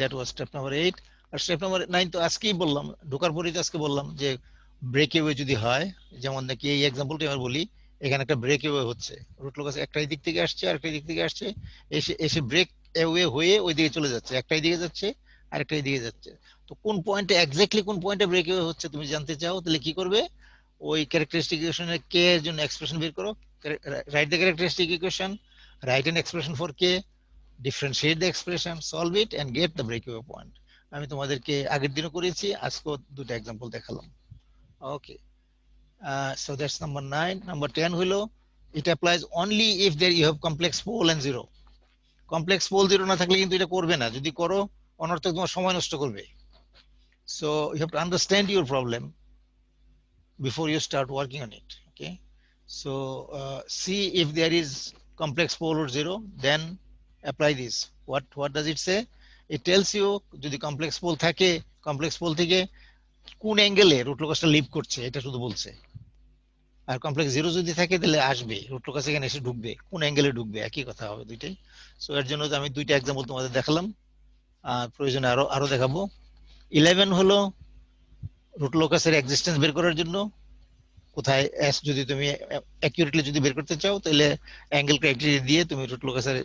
that was step number 8. আর স্টেপ নাম্বার 9 তো আজকেই বললাম, ঢোকার পরেই তো আজকে বললাম যে ব্রেকওয়ে যদি হয়, যেমন নাকি এই এক্সাম্পলটা আমি বলি, এখানে একটা ব্রেকওয়ে হচ্ছে, রুট লোকাস একটাই দিক থেকে আসছে আর একটাই দিক থেকে আসছে, এসে ব্রেকওয়ে হয়ে ওই দিকে চলে যাচ্ছে, একটাই দিকে যাচ্ছে আর একটাই দিকে যাচ্ছে। তো কোন পয়েন্টে এক্স্যাক্টলি কোন পয়েন্টে ব্রেকওয়ে হচ্ছে তুমি জানতে চাও, তাহলে কি করবে? ওই ক্যারেক্টারিস্টিক ইকুয়েশনের কে এর জন্য এক্সপ্রেশন বের করো, write the characteristic equation, write an expression for K, differentiate the expression, solve it and get the breakaway point. আমি তোমাদেরকে আগের দিনও করেছি, আজকেও দুটো এক্সাম্পল দেখালাম। ওকে, so that's number 9. Number 10 হলো it applies only if there you have complex pole and zero. complex pole zero না থাকলে কিন্তু এটা করবে না, যদি করো অনর্থক তোমার সময় নষ্ট করবে। so you have to understand your problem before you start working on it. Okay, so see if there is complex pole or zero, then apply this. What does it say? It tells you যদি complex pole থাকে, complex pole থেকে কোন অ্যাঙ্গেলে root লোকাসটা leave করছে এটা শুধু বলছে। আর complex zero যদি থাকে তাহলে আসবে রুট লোকাস এখানে এসে ঢুকবে, কোন অ্যাঙ্গেলে ঢুকবে, একই কথা হবে দুইটাই। সো এর জন্য আমি দুইটা এক্সাম্পল তোমাদের দেখালাম, আর প্রয়োজনে আরো দেখাবো। 11 হলো রুট লোকাসের এক্সিস্টেন্স বের করার জন্য, কোথায় এস যদি তুমি অ্যাকুরেটলি যদি বের করতে চাও তাহলে অ্যাঙ্গেল ক্রাইটেরিয়া দিয়ে তুমি রুট লোকাসের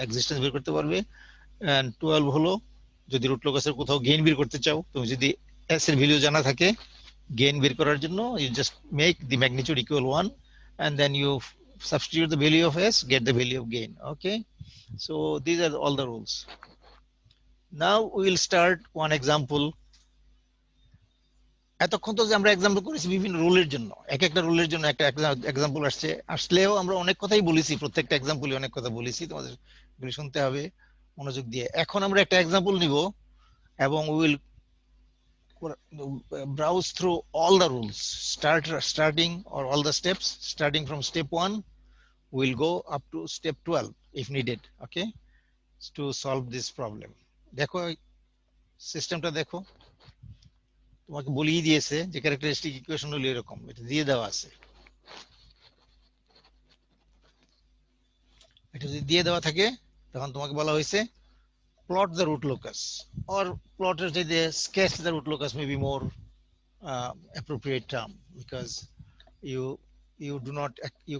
এক্সিস্টেন্স বের করতে পারবে। এন্ড 12 হলো যদি রুট লোকাসের কোথাও গেইন বের করতে চাও, তুমি যদি এস এর ভ্যালু জানা থাকে, গেইন বের করার জন্য you just make the magnitude equal 1 and then you substitute the value of s, get the value of gain. Okay, so these are all the rules. Now we will start one example. এতক্ষণ তো যে আমরা example করেছি বিভিন্ন রুলের জন্য, এক একটা রুলের জন্য একটা এক্সাম্পল আসলেও আমরা অনেক কথাই বলেছি, প্রত্যেকটা এক্সাম্পলে অনেক কথা বলেছি, তোমাদের এগুলি শুনতে হবে মনোযোগ দিয়ে। এখন আমরা একটা এক্সাম্পল নিব এবং we will browse through all the rules, starting or all the steps, starting from step 1, we'll go up to step 12 if needed. Okay, to solve this problem. দেখো সিস্টেমটা দেখো, তোমাকে বলিয়ে দিয়েছে যে ক্যারেক্টারিস্টিক ইকুয়েশন হলো এরকম, এটা দিয়ে দেওয়া আছে। এটা যদি দিয়ে দেওয়া থাকে তখন তোমাকে বলা হয়েছে plot the root locus, or plot the sketch the root locus may be more appropriate term, because you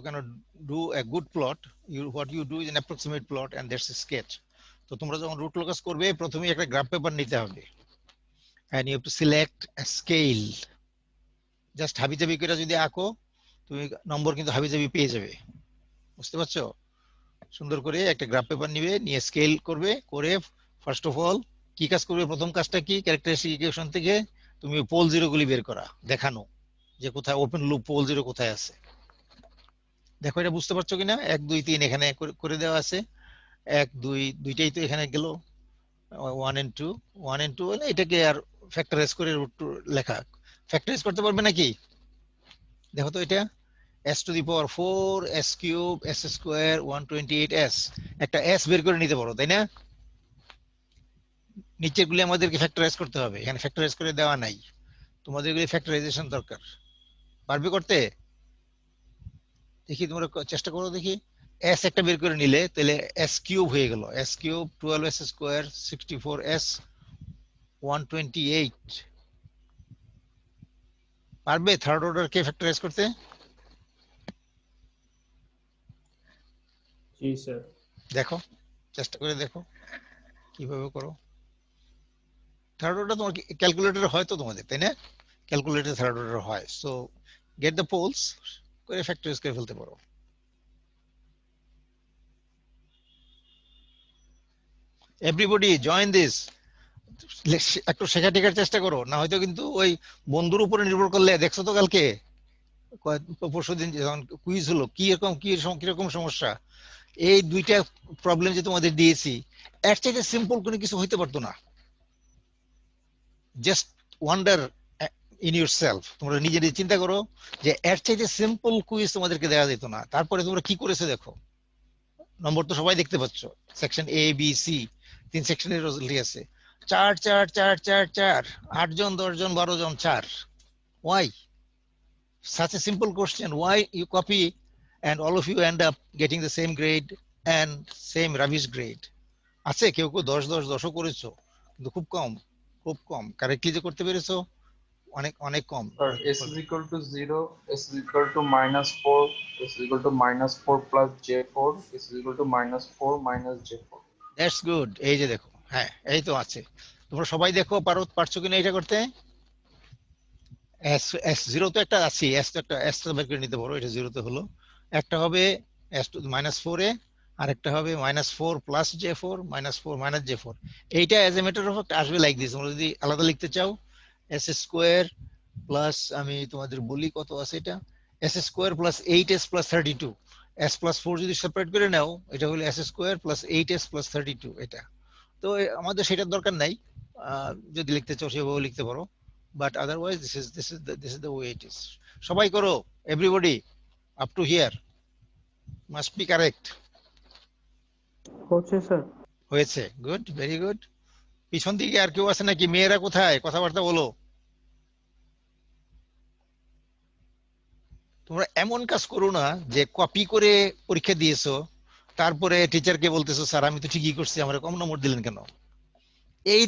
cannot do a good plot. What you do is an approximate plot and that's a sketch. তো তোমরা যখন root locus করবে প্রথমে একটা graph paper নিতে হবে and you have to select a scale. Just হাবিজাবি করে যদি আঁকো তুমি নম্বর কিন্তু হাবিজাবি পেয়ে যাবে, বুঝতে পারছো? সুন্দর করে একটা গ্রাফ পেপার নিবে, নিয়ে স্কেল করবে, করে ফার্স্ট অফ অল কি কাজ করবে, প্রথম কাজটা কি, ক্যারেক্টারিস্টিক ইকুয়েশন থেকে তুমি পোল জিরো গুলি বের করা, দেখানো যে কোথায় ওপেন লুপ পোল জিরো কোথায় আছে। দেখো এটা বুঝতে পারছো কিনা, 1 2 3 এখানে করে দেওয়া আছে, 1 2 দুইটাই তো এখানে গেল, 1 and 2 হলে এটাকে আর ফ্যাক্টরাইজ করে রুট লেখা, ফ্যাক্টরাইজ করতে পারবে নাকি? দেখো তো এটা s to the power 4 s cube s square 128s, একটা s বের করে নিতে পারো, তাই না? নিচের গুলি আমাদেরকে ফ্যাক্টরাইজ করতে হবে, এখানে ফ্যাক্টরাইজ করে দেওয়া নাই, তোমাদের এগুলি ফ্যাক্টরাইজেশন দরকার। পারবে করতে? দেখি তোমরা চেষ্টা করো দেখি। s একটা বের করে নিলে তাহলে s কিউব হয়ে গেল, s cube 12s square 64s 128। পারবে থার্ড অর্ডার কে ফ্যাক্টরাইজ করতে? জি স্যার। দেখো, চেষ্টা করে দেখো কিভাবে করো। থার্ড অর্ডার তোমার ক্যালকুলেটর হয় তো তোমাদের, তাই না? ক্যালকুলেটর থার্ড অর্ডার হয়, সো গেট দ্য পোলস করে ফ্যাক্টরাইজ করে ফেলতে পারো। এভরিবডি জয়েন দিস, একটু শেখা টেখার চেষ্টা করো, না হয়তো কিন্তু ওই বন্ধুর উপরে নির্ভর করলে, দেখছো তো কালকে পরশুদিন যখন কুইজ হলো কিরকম সমস্যা, এই দুইটা প্রবলেম যে তোমাদের দিয়েছি এর চাইতে সিম্পল কোনো কিছু হইতে পারতো না। জাস্ট ওয়ান্ডার ইন ইউরসেলফ, তোমরা নিজে নিজে চিন্তা করো যে এর চাইতে সিম্পল কুইজ তোমাদেরকে দেওয়া যেত না। তারপরে তোমরা কি করেছো দেখো, নম্বর তো সবাই দেখতে পাচ্ছ, সেকশন এ বি সি 3 সেকশনের রেজাল্ট আছে, 4 4 4 4 4, 8 জন 10 জন 12 জন 4। Why such a simple question? Why you copy and all of you end up getting the same grade and same rubbish grade? আছে কেউ কেউ 10 10 10ও করেছো, কিন্তু খুব কম কারেক্টলি যে করতে পেরেছো অনেক অনেক কম। Sir, s is equal to 0, s is equal to -4, s is equal to -4 plus j4, s is equal to -4 minus j4. That's good, এই যে দেখো, হ্যাঁ এই তো আছে। তোমরা সবাই দেখো পারছো কিনা এটা করতে। s 0 তো একটা আছে, s তো একটা, s তো বের করে নিতে পারো, এটা 0 তে হলো। একটা হবে s টু -4 এ, আর একটা হবে -4 plus j4 -4 minus j4। এইটা as a matter of fact আসবে লাইক দিস। তোমরা যদি আলাদা লিখতে চাও s স্কয়ার প্লাস, আমি তোমাদের বলি কত আছে এটা, s square plus 8s plus 32, s plus 4 যদি সেপারেট করে নাও এটা হলো s square plus 8s plus 32। এটা তো আমাদের সেটার দরকার নাই, যদি লিখতে চাও সেভাবে লিখতে পারো, but otherwise this is the way it is. সবাই করো, everybody up to here must be correct. হচ্ছে স্যার। হয়েছে, গুড, ভেরি গুড। পিছন দিকে আর কেউ আছে নাকি? মেয়েরা কোথায়? কথাবার্তা বলো। তোমরা এমন কাজ করো না যে কপি করে পরীক্ষা দিয়েছো, তারপরে টিচারকে বলতেছো স্যার আমি তো ঠিকই করছি, আমার কম নম্বর দিলেন কেন? এই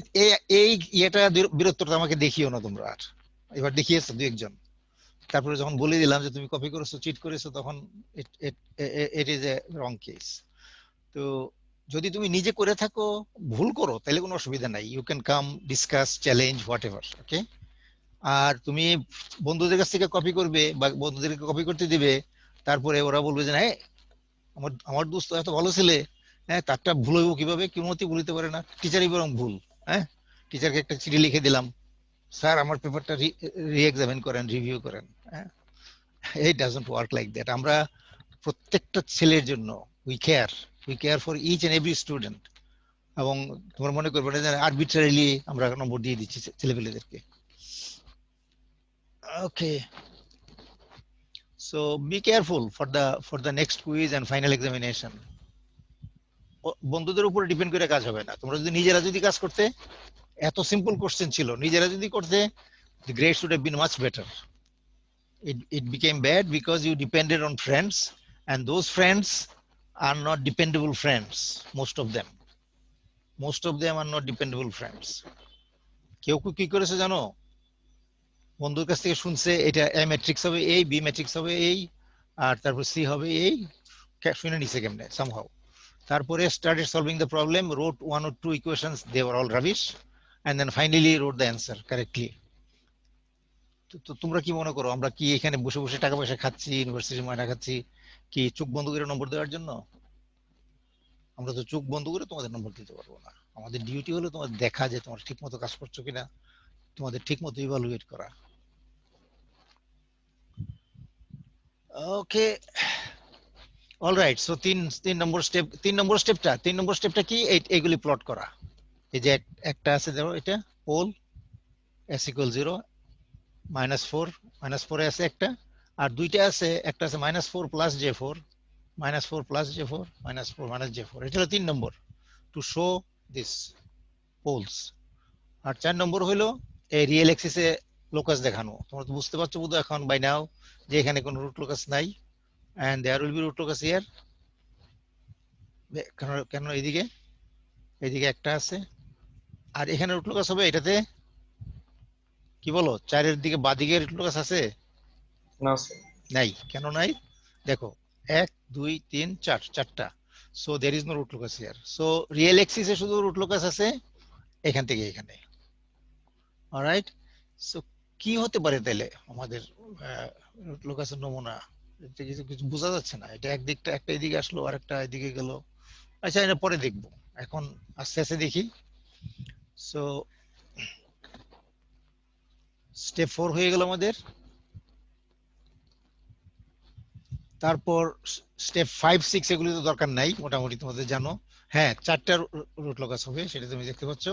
এই ইয়েটা বীরত্বটা আমাকে দেখিও না তোমরা আর। এবার দেখিয়েছো দু একজন, তারপরে যখন বলে দিলাম যে তুমি কপি করেছো, চিট করেছো, তখন it is a wrong case. তো যদি তুমি নিজে করে থাকো, ভুল করো, তাহলে কোনো অসুবিধা নাই, you can come discuss challenge whatever, okay. আর তুমি বন্ধুদের কাছ থেকে কপি করবে বা বন্ধুদেরকে কপি করতে দিবে, তারপরে ওরা বলবে যে হ্যাঁ আমার দোস্ত এত ভালো ছেলে, হ্যাঁ তারটা ভুল হইব কিভাবে, কেউ মতে ভুলিতে পারে না, টিচারই বরং ভুল। হ্যাঁ, টিচারকে একটা চিঠি লিখে দিলাম, স্যার আমার পেপারটা রি-এক্সামিন করেন, রিভিউ করেন। হ্যাঁ, it doesn't work like that. আমরা প্রত্যেকটা ছেলের জন্য we care for each and every student, এবং তোমরা মনে করবে না যে আরবিট্রারিলি আমরা নম্বর দিয়ে দিচ্ছি ছেলেপেলেদেরকে। ওকে, so be careful for the next quiz and final examination. বন্ধুদের উপরে ডিপেন্ড করে কাজ হবে না। তোমরা যদি নিজেরা যদি কাজ করতে, এত সিম্পল কোশ্চেন ছিল, নিজেরা যদি করতে, the grades would have been much better. It became bad because you depended on friends, and those friends are not dependable friends. Most of them are not dependable friends. কেউ কি করেছে জানো, বন্ধুর কাছ থেকে শুনছে এটা এ ম্যাট্রিক্স হবে এই, বি ম্যাট্রিক্স হবে এই, আর তারপর সি হবে এই, শুনে নিছে কেমনে somehow, তারপরে started solving the problem, wrote 1 or 2 equations, they were all rubbish, and then finally wrote the answer correctly. তো তোমরা কি মনে করো আমরা কি এখানে বসে বসে টাকা পয়সা খাচ্ছি, ইউনিভার্সিটির ময়না খাচ্ছি কি চোখ বন্ধ করে নম্বর দেওয়ার জন্য? আমরা তো চোখ বন্ধ করে তোমাদের নম্বর দিতে পারবো না। আমাদের ডিউটি হলো তোমাদের দেখা যে তোমরা ঠিক মতো কাজ করছো কিনা, তোমাদের ঠিক মতো ইভালুয়েট করা। ওকে, অলরাইট। সো তিন নম্বর স্টেপটা কি? এইগুলি প্লট করা। এই যে একটা আছে ধরো এটা পোল s = 0, -4 আছে একটা, আর দুইটা আছে, একটা আছে -4 plus J4, -4 plus J4, -4 minus J4। এটা হলো 3 নম্বর, টু শো দিস পোলস। আর 4 নম্বর হলো এই রিয়েল এক্সিসে লোকাস দেখানো। তোমরা তো বুঝতে পারছো বোধহয় এখন বাই নাও যে এখানে কোনো রুট লোকাস নাই, and there will be root locus here. কেন এইদিকে একটা আছে, আর এখানে রুট লোকাস হবে এটাতে। কি বলো, 4-এর দিকে বাদিকে রুট লোকাস আছে? না স্যার। নাই। কেন নাই? দেখো 1 2 3 4, চারটা। So there is no root locus here. So real এক্সিসে শুধু রুট লোকাস আছে এখান থেকে এখানে। অলরাইট, সো কি হতে পারে তাহলে আমাদের রুট লোকাসের নমুনা? এটা কিছু বোঝা যাচ্ছে না। এটা একদিকটা, একটা এদিকে আসলো আর একটা এদিকে গেল। আচ্ছা, এটা পরে দেখবো, এখন আস্তে আস্তে দেখি। সো স্টেপ 4 হয়ে গেল আমাদের। তারপর স্টেপ 5 6 এগুলি তো দরকার নাই, মোটামুটি তোমাদের জানো। হ্যাঁ, 4টা রুট লোকাস হবে, সেটা তুমি দেখতে পাচ্ছ।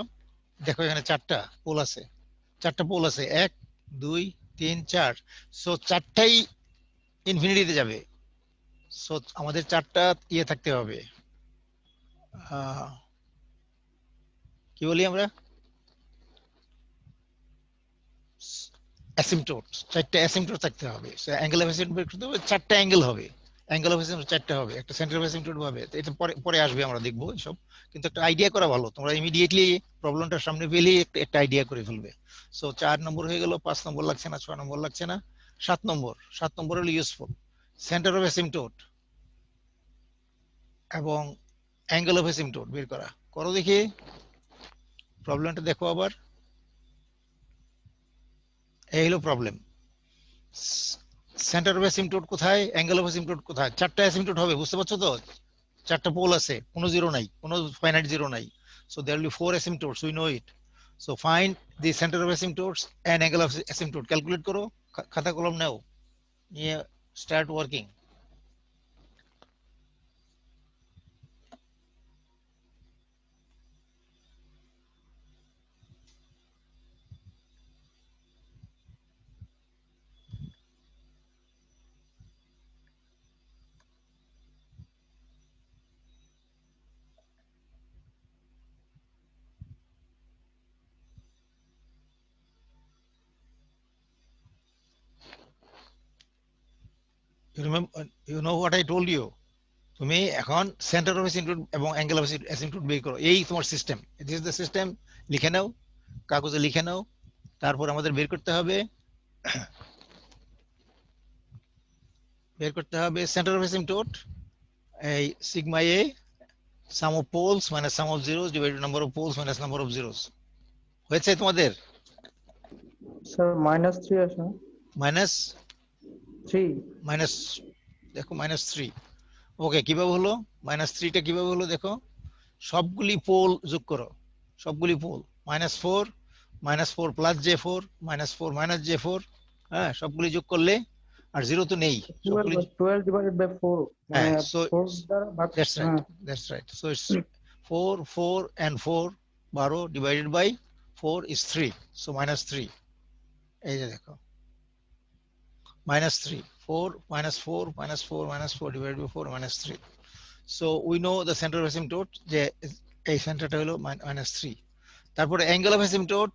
দেখো এখানে 4টা পোল আছে, 4টা পোল আছে, 1 2 3 4। সো 4টাই ইনফিনিটিতে যাবে। সো আমাদের 4টা ইয়ে থাকতে হবে, কি বলি আমরা, অ্যাসিম্পটোট। 4টা অ্যাসিম্পটোট থাকতে হবে। সো অ্যাঙ্গেল অফ অ্যাসিম্পটোট বের করতে হবে, 4টা অ্যাঙ্গেল হবে। অ্যাঙ্গেল অফ অ্যাসিম্পটোট 4টা হবে, একটা সেন্টার অফ অ্যাসিম্পটোট হবে। এটা পরে পরে আসবে, আমরা দেখবো এসব। কিন্তু একটা আইডিয়া করা ভালো, তোমরা ইমিডিয়েটলি প্রবলেমটার সামনে পেলেই একটা আইডিয়া করে ফেলবে। সো 4 নম্বর হয়ে গেল, 5 নম্বর লাগছে না, 6 নম্বর লাগছে না, 7 নম্বর হলো ইউজফুল। সেন্টার অফ অ্যাসিম্পটোট এবং অ্যাঙ্গেল অফ অ্যাসিম্পটোট বের করা। করো দেখি প্রবলেমটা, দেখো আবার। এই হলো প্রবলেম। সেন্টার অফ অ্যাসিম্পটোট কোথায়, অ্যাঙ্গেল অফ অ্যাসিম্পটোট কোথায়? 4টা অ্যাসিম্পটোট হবে, বুঝতে পারছো তো? 4টা পোল আছে, কোনো জিরো নাই, কোনো ফাইনাইট জিরো নাই। So there will be 4 asymptotes, we know it. So find the center of asymptotes and angle of asymptote. Calculate করো, খাতা কলম নাও, নিয়ে start working. You know what I told you? তুমি এখন সেন্টার অফ অ্যাসিম্পটোট এবং angle of অ্যাসিম্পটোট বের করো। এই তোমার system, this is the system. লিখে নাও, কাগজে লিখে নাও। তারপর আমাদের বের করতে হবে সেন্টার অফ অ্যাসিম্পটোট, এই সিগমা এ, sum of poles minus sum of zeros divided number of poles minus number of zeros. হয়েছে তোমাদের? স্যার -3 আছে। মাইনাস, দেখো -3। ওকে, কিভাবে হলো -3টা? কিভাবে হলো দেখো, সবগুলি পোল যোগ করো, সবগুলি pole. -4 plus J4, -4 minus J4। হ্যাঁ, সবগুলি যোগ করলে, আর জিরো তো নেই, সবগুলি 12 ডিভাইডেড বাই 4 হ্যাঁ। মানে সো 4 দ্বারা ভাগ। that's right. So it's 4 and 4, 12 divided by 4 is 3. So -3. এই যে দেখো, -3, 4 -4 divided by 4 -3. So we know the center of asymptote, যে এই সেন্টারটা হলো -3। তারপরে অ্যাঙ্গেল অফ অ্যাসিম্পটোট,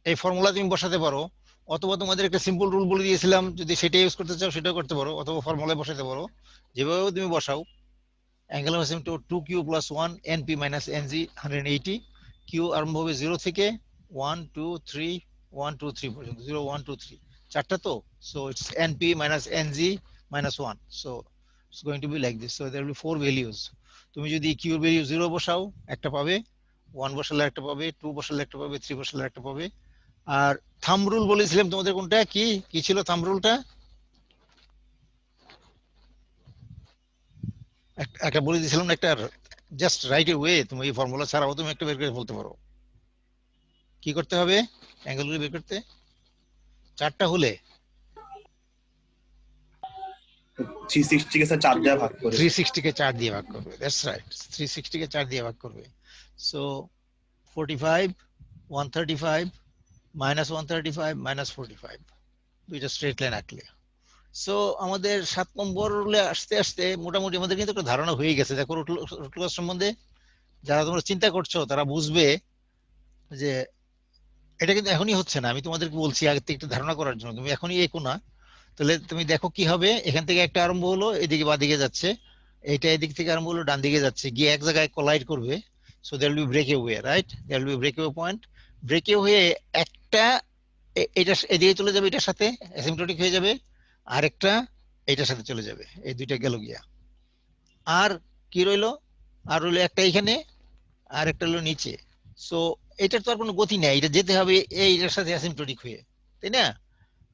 এই ফর্মুলা তুমি বসাতে পারো, অথবা তোমাদের একটা সিম্পল রুল বলে দিয়েছিলাম, যদি সেটা ইউজ করতে চাও সেটাও করতে পারো, অথবা ফর্মুলায় বসাতে পারো, যেভাবে তুমি বসাও। Angle of asymptote 2q + 1 np - nz 180। q আরম্ভ হবে 0 থেকে 1 2 3 1 2 3 পর্যন্ত, 0 1 2 3, চারটা তো। So it's np - nz - 1। So it's going to be like this. So there will be 4 values. তুমি যদি q এর ভ্যালু 0 বসাও, একটা পাবে, 1 বসালে একটা পাবে, 2 বসালে একটা পাবে, 3 বসালে একটা পাবে। আর থাম্ব রুল বলেছিলাম তোমাদের, কোনটা কি ছিল থাম্ব রুলটা? একটা বলে দিয়েছিলাম, একটা জাস্ট রাইট এ ওয়ে, তুমি এই ফর্মুলা ছাড়াও তুমি একটা বের করে বলতে পারো। কি করতে হবে অ্যাঙ্গেলগুলো বের করতে? 4টা হলে 360 কে 4 দিয়ে ভাগ করে, 360 কে 4 দিয়ে ভাগ করবে। দ্যাটস রাইট, 360 কে 4 দিয়ে ভাগ করবে। সো 45 135 -135 -45। দুইটা স্ট্রেট লাইন আঁকলে। সো আমাদের 7 নম্বর রুলে আসতে আসতে মোটামুটি আমাদের কিন্তু একটা ধারণা হয়ে গেছে। দেখো রুট লস সম্বন্ধে যারা তোমরা চিন্তা করছো তারা বুঝবে যে এটা কিন্তু এখনই হচ্ছে না, আমি তোমাদেরকে বলছি আগে থেকে একটা ধারণা করার জন্য, তুমি এখনই এগো না। তাহলে তুমি দেখো কি হবে, এখান থেকে একটা আরম্ভ হলো, এদিকে বা দিকে যাচ্ছে, এইটা এদিক থেকে আরম্ভ হলো ডান দিকে যাচ্ছে, গিয়ে এক জায়গায় কোলাইড করবে। So there will be breakaway, right? There will be breakaway point. Break হয়ে একটা এটা এদিকে চলে যাবে, এটার সাথে অ্যাসিম্পটোটিক হয়ে যাবে, আরেকটা এটার সাথে চলে যাবে, এই দুইটা গেল গিয়া। আর কি রইলো? আর রইলো একটা এখানে, আর একটা হলো নিচে। সো এটার তো আর কোনো গতি নেই, এটা যেতে হবে এইটার সাথে অ্যাসিম্পটোটিক হয়ে, তাই না?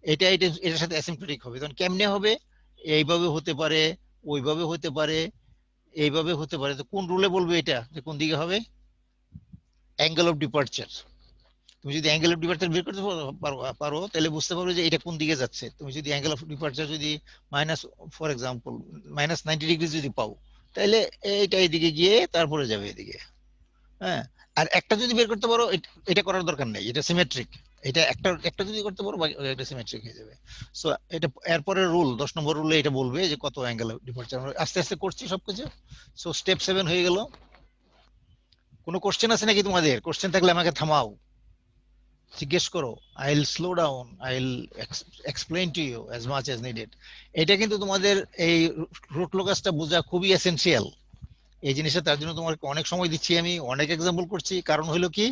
এটার সাথে অ্যাসিম্পটোটিক হবে। তখন কেমনে হবে? এইভাবে হতে পারে, ওইভাবে হতে পারে, এইভাবে হতে পারে। তো কোন রুলে বলবে এটা যে কোন দিকে হবে? Angle of departure. তুমি যদি অ্যাঙ্গেল অফ ডিপার্চার বের করতে পারো তাহলে বুঝতে পারবে যে এটা কোন দিকে যাচ্ছে। তুমি যদি অ্যাঙ্গেল অফ ডিপার্চার যদি মাইনাস, ফর এক্সাম্পল -90 ডিগ্রি যদি পাও, তাহলে এইটা এদিকে গিয়ে তারপরে যাবে এদিকে। হ্যাঁ, আর একটা যদি বের করতে পারো, এটা করার দরকার নেই, এটা সিমেট্রিক। এটা একটা একটা যদি করতে পারো এটা সিমেট্রিক হয়ে যাবে। সো এটা এরপরে রুল 10 নম্বর রুলে এটা বলবে যে কত অ্যাঙ্গেল অফ ডিপার্চার। আমরা আস্তে আস্তে করছি সবকিছু। সো স্টেপ 7 হয়ে গেল। কোনো কোশ্চেন আছে নাকি তোমাদের? কোশ্চেন থাকলে আমাকে থামাও, জিজ্ঞেস করো। I will slow down, I will explain to you as much as needed. এটা কিন্তু তোমাদের এই রুট লোকাসটা বোঝা খুবই এসেনশিয়াল এই জিনিসটা। তার জন্য তোমাকে অনেক সময় দিচ্ছি, আমি অনেক এক্সাম্পল করছি। কারণ হলো কি,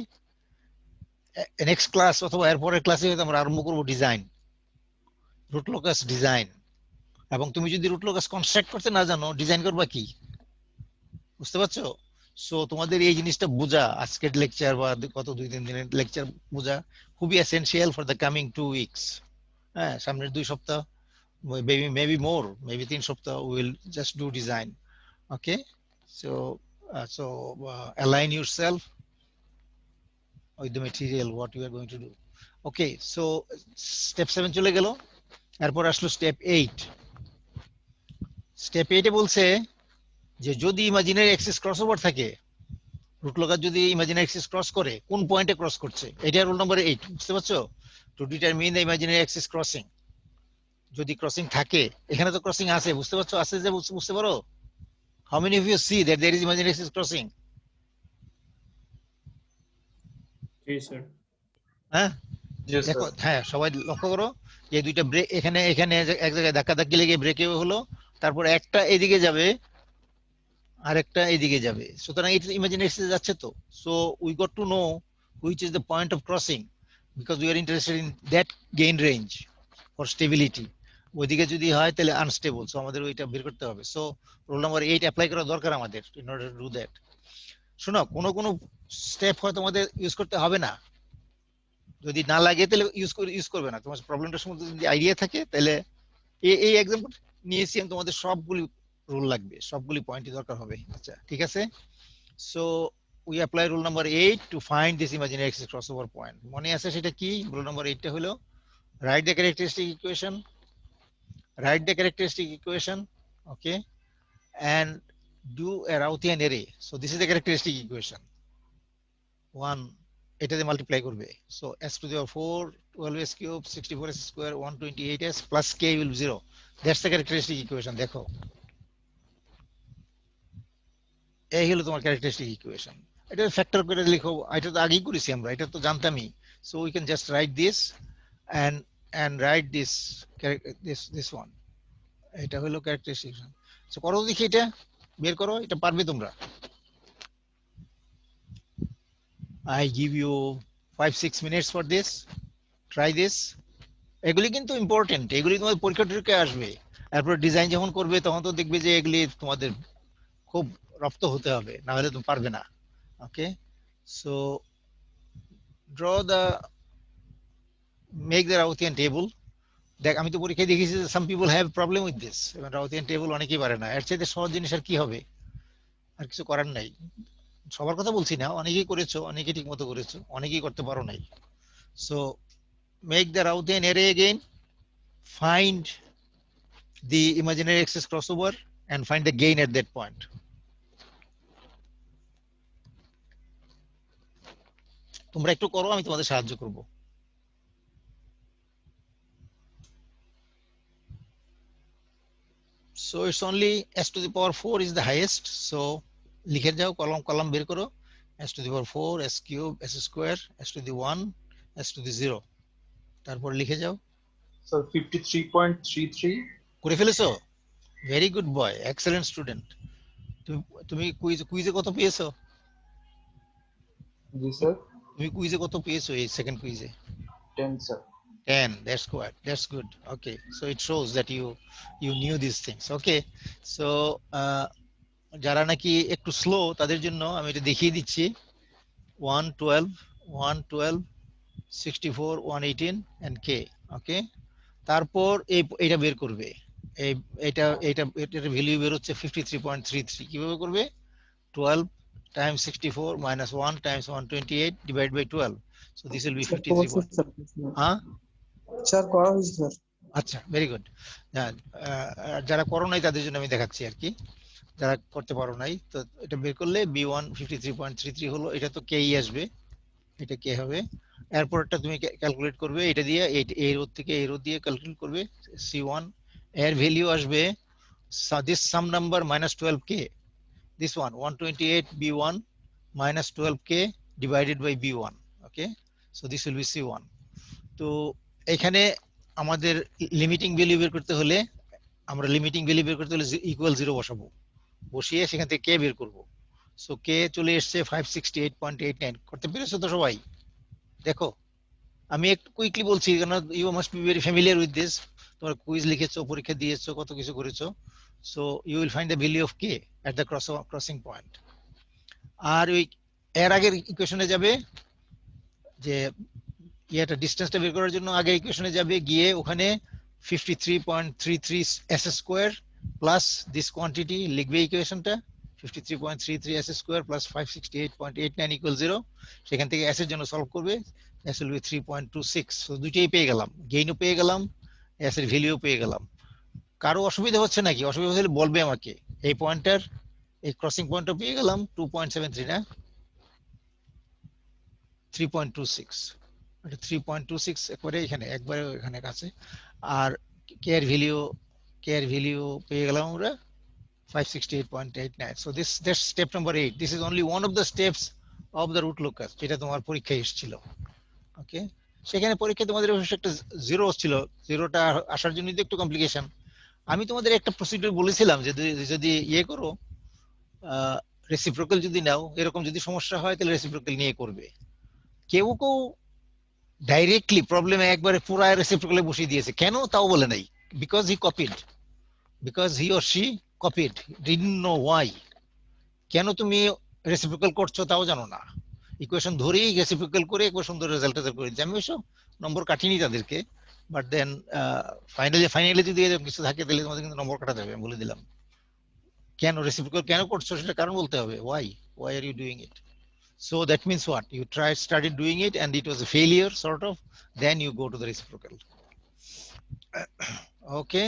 নেক্সট ক্লাস অথবা এরপরের ক্লাসে হয়তো আমরা আরম্ভ করবো ডিজাইন, রুট লোকাস ডিজাইন। এবং তুমি যদি রুট লোকাস কনস্ট্রাক্ট করতে না জানো, ডিজাইন করবা কি? বুঝতে পারছো? সো তোমাদের এই জিনিসটা বোঝা, আজকের লেকচার বা কত 2-3 দিনের লেকচার বোঝা খুবই essential for the coming 2 weeks. হ্যাঁ, সামনের 2 সপ্তাহ, মেবি মোর, মেবি 3 সপ্তাহ, will just do design. Okay, so align yourself with the material what you are going to do. Okay, so step 7 চলে গেল। এরপর আসলো স্টেপ 8। স্টেপ 8 এ বলছে যে যদি ইমাজিনারি অ্যাক্সিস ক্রসওভার থাকে, রুট লোকাস যদি ইমাজিনারি অ্যাক্সিস ক্রস করে, কোন পয়েন্টে ক্রস করছে, এটা রুল নাম্বার 8। বুঝতে পারছো? To determine the imaginary axis crossing. যদি ক্রসিং থাকে, এখানে তো ক্রসিং আছে, বুঝতে পারছো? আছে যে, বুঝতে পারো? How many of you see that there is imaginary axis crossing? জি স্যার। হ্যাঁ, Yes, দেখো, sir. হ্যাঁ সবাই লক্ষ্য করো যে দুইটা ব্রেক এখানে এখানে এক জায়গায় ধাক্কা ধাক্কি লেগে ব্রেকে হলো, তারপর একটা এদিকে যাবে আর একটা এদিকে যাবে। সুতরাং এটা ইমাজিনারি যাচ্ছে তো। So we got to know which is the point of crossing, because we are interested in that gain range for stability. ওইদিকে যদি হয় তাহলে আনস্টেবল, সো আমাদের ওইটা বের করতে হবে। সো রোল নাম্বার 8 অ্যাপ্লাই করা দরকার আমাদের in order to do that. শোনো, কোনো কোনো স্টেপ হয় তোমাদের ইউজ করতে হবে না, যদি না লাগে তাহলে ইউজ করবে না। তোমার প্রবলেমটার সম্বন্ধে যদি আইডিয়া থাকে তাহলে এই এক্সাম্পল নিয়েছি আমি, তোমাদের সবগুলি রুল লাগবে, সবগুলি পয়েন্টই দরকার হবে। আচ্ছা, ঠিক আছে। So we apply rule number 8 to find this imaginary axis crossover point. মনে আছে সেটা কি? রুল নাম্বার 8 টা হলো right the characteristic equation, write the characteristic equation, okay, and do a Rautian array. So this is the characteristic equation. 1 এটাতে multiply করবে। So s to the power 4 12s cube 64s square 128s plus k will be 0. That's the characteristic equation. দেখো, এই হলো তোমার characteristic equation। এটা factor করে লিখো, এটা তো আগেই করেছি আমরা, এটা তো জানতামই। So we can just write this and write this one. এটা হলো characteristic। So করো দেখি, এটা বের করো, এটা পারবে তোমরা। I give you 5-6 minutes for this. Try this. এগুলি কিন্তু ইম্পর্টেন্ট, এগুলি তোমাদের পরীক্ষা টরীক্ষায় আসবে। এরপর ডিজাইন যখন করবে তখন তো দেখবে যে এগুলি তোমাদের খুব রপ্ত হতে হবে, না হলে তুমি পারবে না। Okay, so draw the make the Routhian table. দেখ, আমি তো পরীক্ষায় দেখেছি যে some people have problem with this. এবার রাউথিয়ান টেবল অনেকেই পারে না। এর চাইতে সহজ জিনিস আর কি হবে? আর কিছু করার নাই। সবার কথা বলছি না, অনেকেই করেছো, অনেকেই ঠিক মতো করেছো, অনেকেই করতে পারো নাই। So make the Rautian array again, find the imaginary axis crossover and find the gain at that point. তোমরা একটু করো, আমি তোমাদের সাহায্য করব। So it's only s to the power 4 is the highest. So লিখে যাও, কলাম বের করো, s to the power 4, s cube, s square, s to the 1, s to the 0, তারপর লিখে যাও। Sir, 53.33. করে ফেলেছো? Very good boy, excellent student. তুমি কুইজে কত পেয়েছো? Ji sir. তুমি কুইজে কত পেয়েছো এই second কুইজে? 10 sir. 10. That's good. Okay, so it shows that you knew these things. Okay, so যারা নাকি একটু স্লো তাদের জন্য আমি এটা দেখিয়ে দিচ্ছি। 112, 112, 64, 118 and k. Okay, তারপর এইটা বের করবে। এটার ভ্যালু বের হচ্ছে 53.33। কিভাবে করবে? 12 times 64 minus 1 times 128 divided by 12. So this will be 53. হ্যাঁ স্যার করা হয়েছে স্যার। আচ্ছা, ভেরি গুড। যারা করো নাই তাদের জন্য আমি দেখাচ্ছি আর কি, যারা করতে পারো নাই। তো এটা বের করলে b1 53.33 হলো, এটা তো কেই আসবে, এটা কে হবে। এরপরটা তুমি ক্যালকুলেট করবে এটা দিয়ে, এই রো থেকে এই রো দিয়ে ক্যালকুলেট করবে c1, এর ভ্যালু আসবে this sum number minus 12k, this one 128 b1 minus 12k divided by b1. Okay, so this will be c1. তো এখানে আমাদের লিমিটিং ভ্যালু বের করতে হলে ইকুয়াল 0 বসাবো, বসিয়ে সেখান থেকে কে বের করব। সো কে চলে এসেছে 568.89। করতে পেরেছো তো সবাই? দেখো আমি একটু কুইকলি বলছি কারণ you must be very familiar with this. তোমরা কুইজ লিখেছো, পরীক্ষা দিয়েছো, কত কিছু করেছো। So you will find the value of K at the crossing point. আর ওই এর আগের ইকুয়েশনে যাবে যে এটা ডিসটেন্সটা বের করার জন্য আগে ইকুয়েশনে যাবে, গিয়ে ওখানে 53.33 s square plus this quantity লিখবে ইকুয়েশনটা 53.33 s স্কয়ার প্লাস 568.89 ইকুয়াল 0। সেখান থেকে s এর জন্য সলভ করবে, s will be 3.26। সো দুইটাই পেয়ে গেলাম, গেইনও পেয়ে গেলাম, s এর ভ্যালুও পেয়ে গেলাম। কারো অসুবিধা হচ্ছে নাকি? অসুবিধা হলে বলবে আমাকে। এই পয়েন্টার, এই ক্রসিং পয়েন্টও পেয়ে গেলাম 2.73 না 3.26, 3.26 একবারে এখানে কাছে। আর কে এর ভ্যালু পেয়ে গেলাম আমরা 568.89। So that's step number 8. This is only one of the steps of the root locus যেটা তোমার পরীক্ষায় এসেছিল। ওকে, সেখানে পরীক্ষায় তোমাদের একটা 0 ছিল, 0টা আসার জন্য একটু কমপ্লিকেশন। আমি তোমাদের একটা প্রসিডিউর বলেছিলাম যে যদি ইয়ে করো, রেসিপ্রোকাল যদি নাও, এরকম যদি সমস্যা হয় তাহলে রেসিপ্রোকাল নিয়ে করবে। কেউ ডাইরেক্টলি প্রবলেমে একবারে পুরো রেসিপ্রোকালে বসিয়ে দিয়েছে, কেন তাও বলে নাই। Because he or she copied, didn't know Y. কেন তুমি রেসিপ্রোকাল করছো তাও জানো না, ইকুয়েশন ধরেই রেসিপ্রোকাল করে একবার সুন্দর রেজাল্ট করে দিচ্ছে। আমি অবশ্য নম্বর কাটিনি তাদেরকে, বাট দেন ফাইনালি যদি কিছু থাকে তাহলে তোমাদের কিন্তু নম্বর কাটা যাবে। আমি বলে দিলাম কেন রেসিপ্রোকাল কেন করছো সেটা কারণ বলতে হবে। Why are you doing it? So that means what? You started doing it and it was a failure sort of, then you go to the reciprocal. Okay,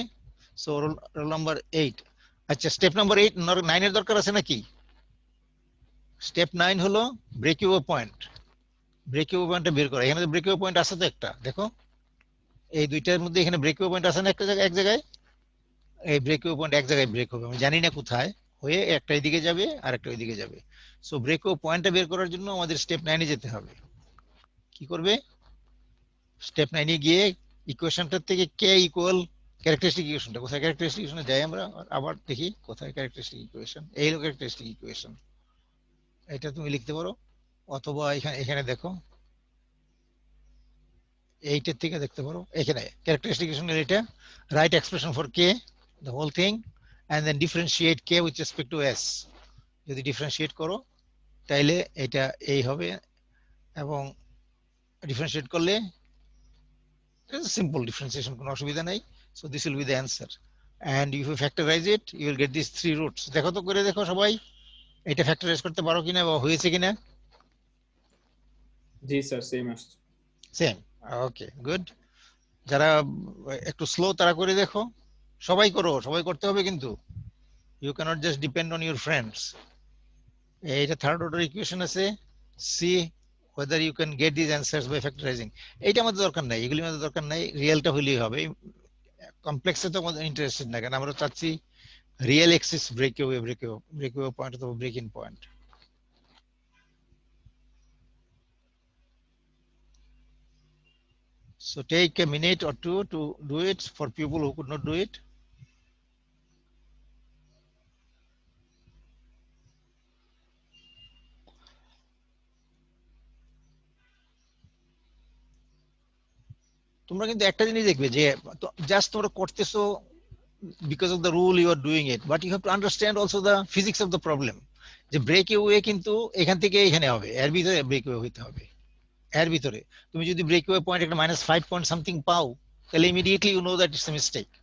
so roll number 8. আচ্ছা, step number 9 এর দরকার আছে নাকি? Step 9 হলো break ইভার point. Break ইভার পয়েন্টটা বের করা। এখানে ব্রেক ইভার পয়েন্ট আছে তো একটা, দেখো এই দুইটার মধ্যে এখানে ব্রেক ইভার পয়েন্ট আছে না একটা জায়গায়, এক জায়গায়। এই ব্রেক ইভার পয়েন্ট এক জায়গায় ব্রেক হবে, আমি জানি না কোথায়, হয়ে একটা এদিকে যাবে আর একটা ওইদিকে যাবে। সো ব্রেক ইভার পয়েন্টটা বের করার জন্য আমাদের স্টেপ 9 এ যেতে হবে। কি করবে? স্টেপ 9 এ গিয়ে ইকুয়েশনটার থেকে কে ইকুয়াল ক্যারেক্টারিস্টিক ইকুয়েশনটা কোথায়? ক্যারেক্টারিস্টিক ইকুয়েশনে যাই আমরা, আবার দেখি কোথায় ক্যারেক্টারিস্টিক ইকুয়েশন। এই হলো ক্যারেক্টারিস্টিক ইকুয়েশন, এটা তুমি লিখতে পারো, অথবা এখানে দেখো, এইটার থেকে দেখতে পারো। এখানে ক্যারেক্টারিস্টিক ইকুয়েশনের এটা right expression for K, the whole thing, and then differentiate K with respect to S. যদি ডিফারেন্সিয়েট করো তাইলে এটা এই হবে, এবং ডিফারেন্সিয়েট করলে সিম্পল ডিফারেন্সিয়েশন, কোনো অসুবিধা নাই। So this will be the answer, and if you factorise it you will get this 3 roots. দেখো তো করে দেখো সবাই, এটা ফ্যাক্টরাইজ করতে পারো কিনা বা হয়েছে কিনা? জি স্যার, সেম আসছে। সেম, ওকে, গুড। যারা একটু স্লো তারা করে দেখো। সবাই করো, সবাই করতে হবে কিন্তু। You can't just depend on your friends. এইটা থার্ড অর্ডার ইকুয়েশন আছে, see whether you can get these answers by factorizing. এইটা আমাদের দরকার নাই, এগুলি আমাদের দরকার নাই, রিয়েলটা হলেই হবে। কমপ্লেক্সে তো আমাদের ইন্টারেস্টেড না, কারণ আমরা চাচ্ছি Real axis breakaway point অথবা break-in point. So take a minute or two to do it for people who could not do it. তোমরা কিন্তু একটা জিনিস দেখবে যে জাস্ট তোমরা করতেছো because of the rule you are doing it, but you have to understand also the physics of the problem. যে breakaway কিন্তু এখান থেকে এখানে হবে, এর ভিতরে breakaway হইতে হবে, এর ভিতরে তুমি যদি breakaway point একটা -5 point something পাও, তাহলে immediately you know that it's a mistake.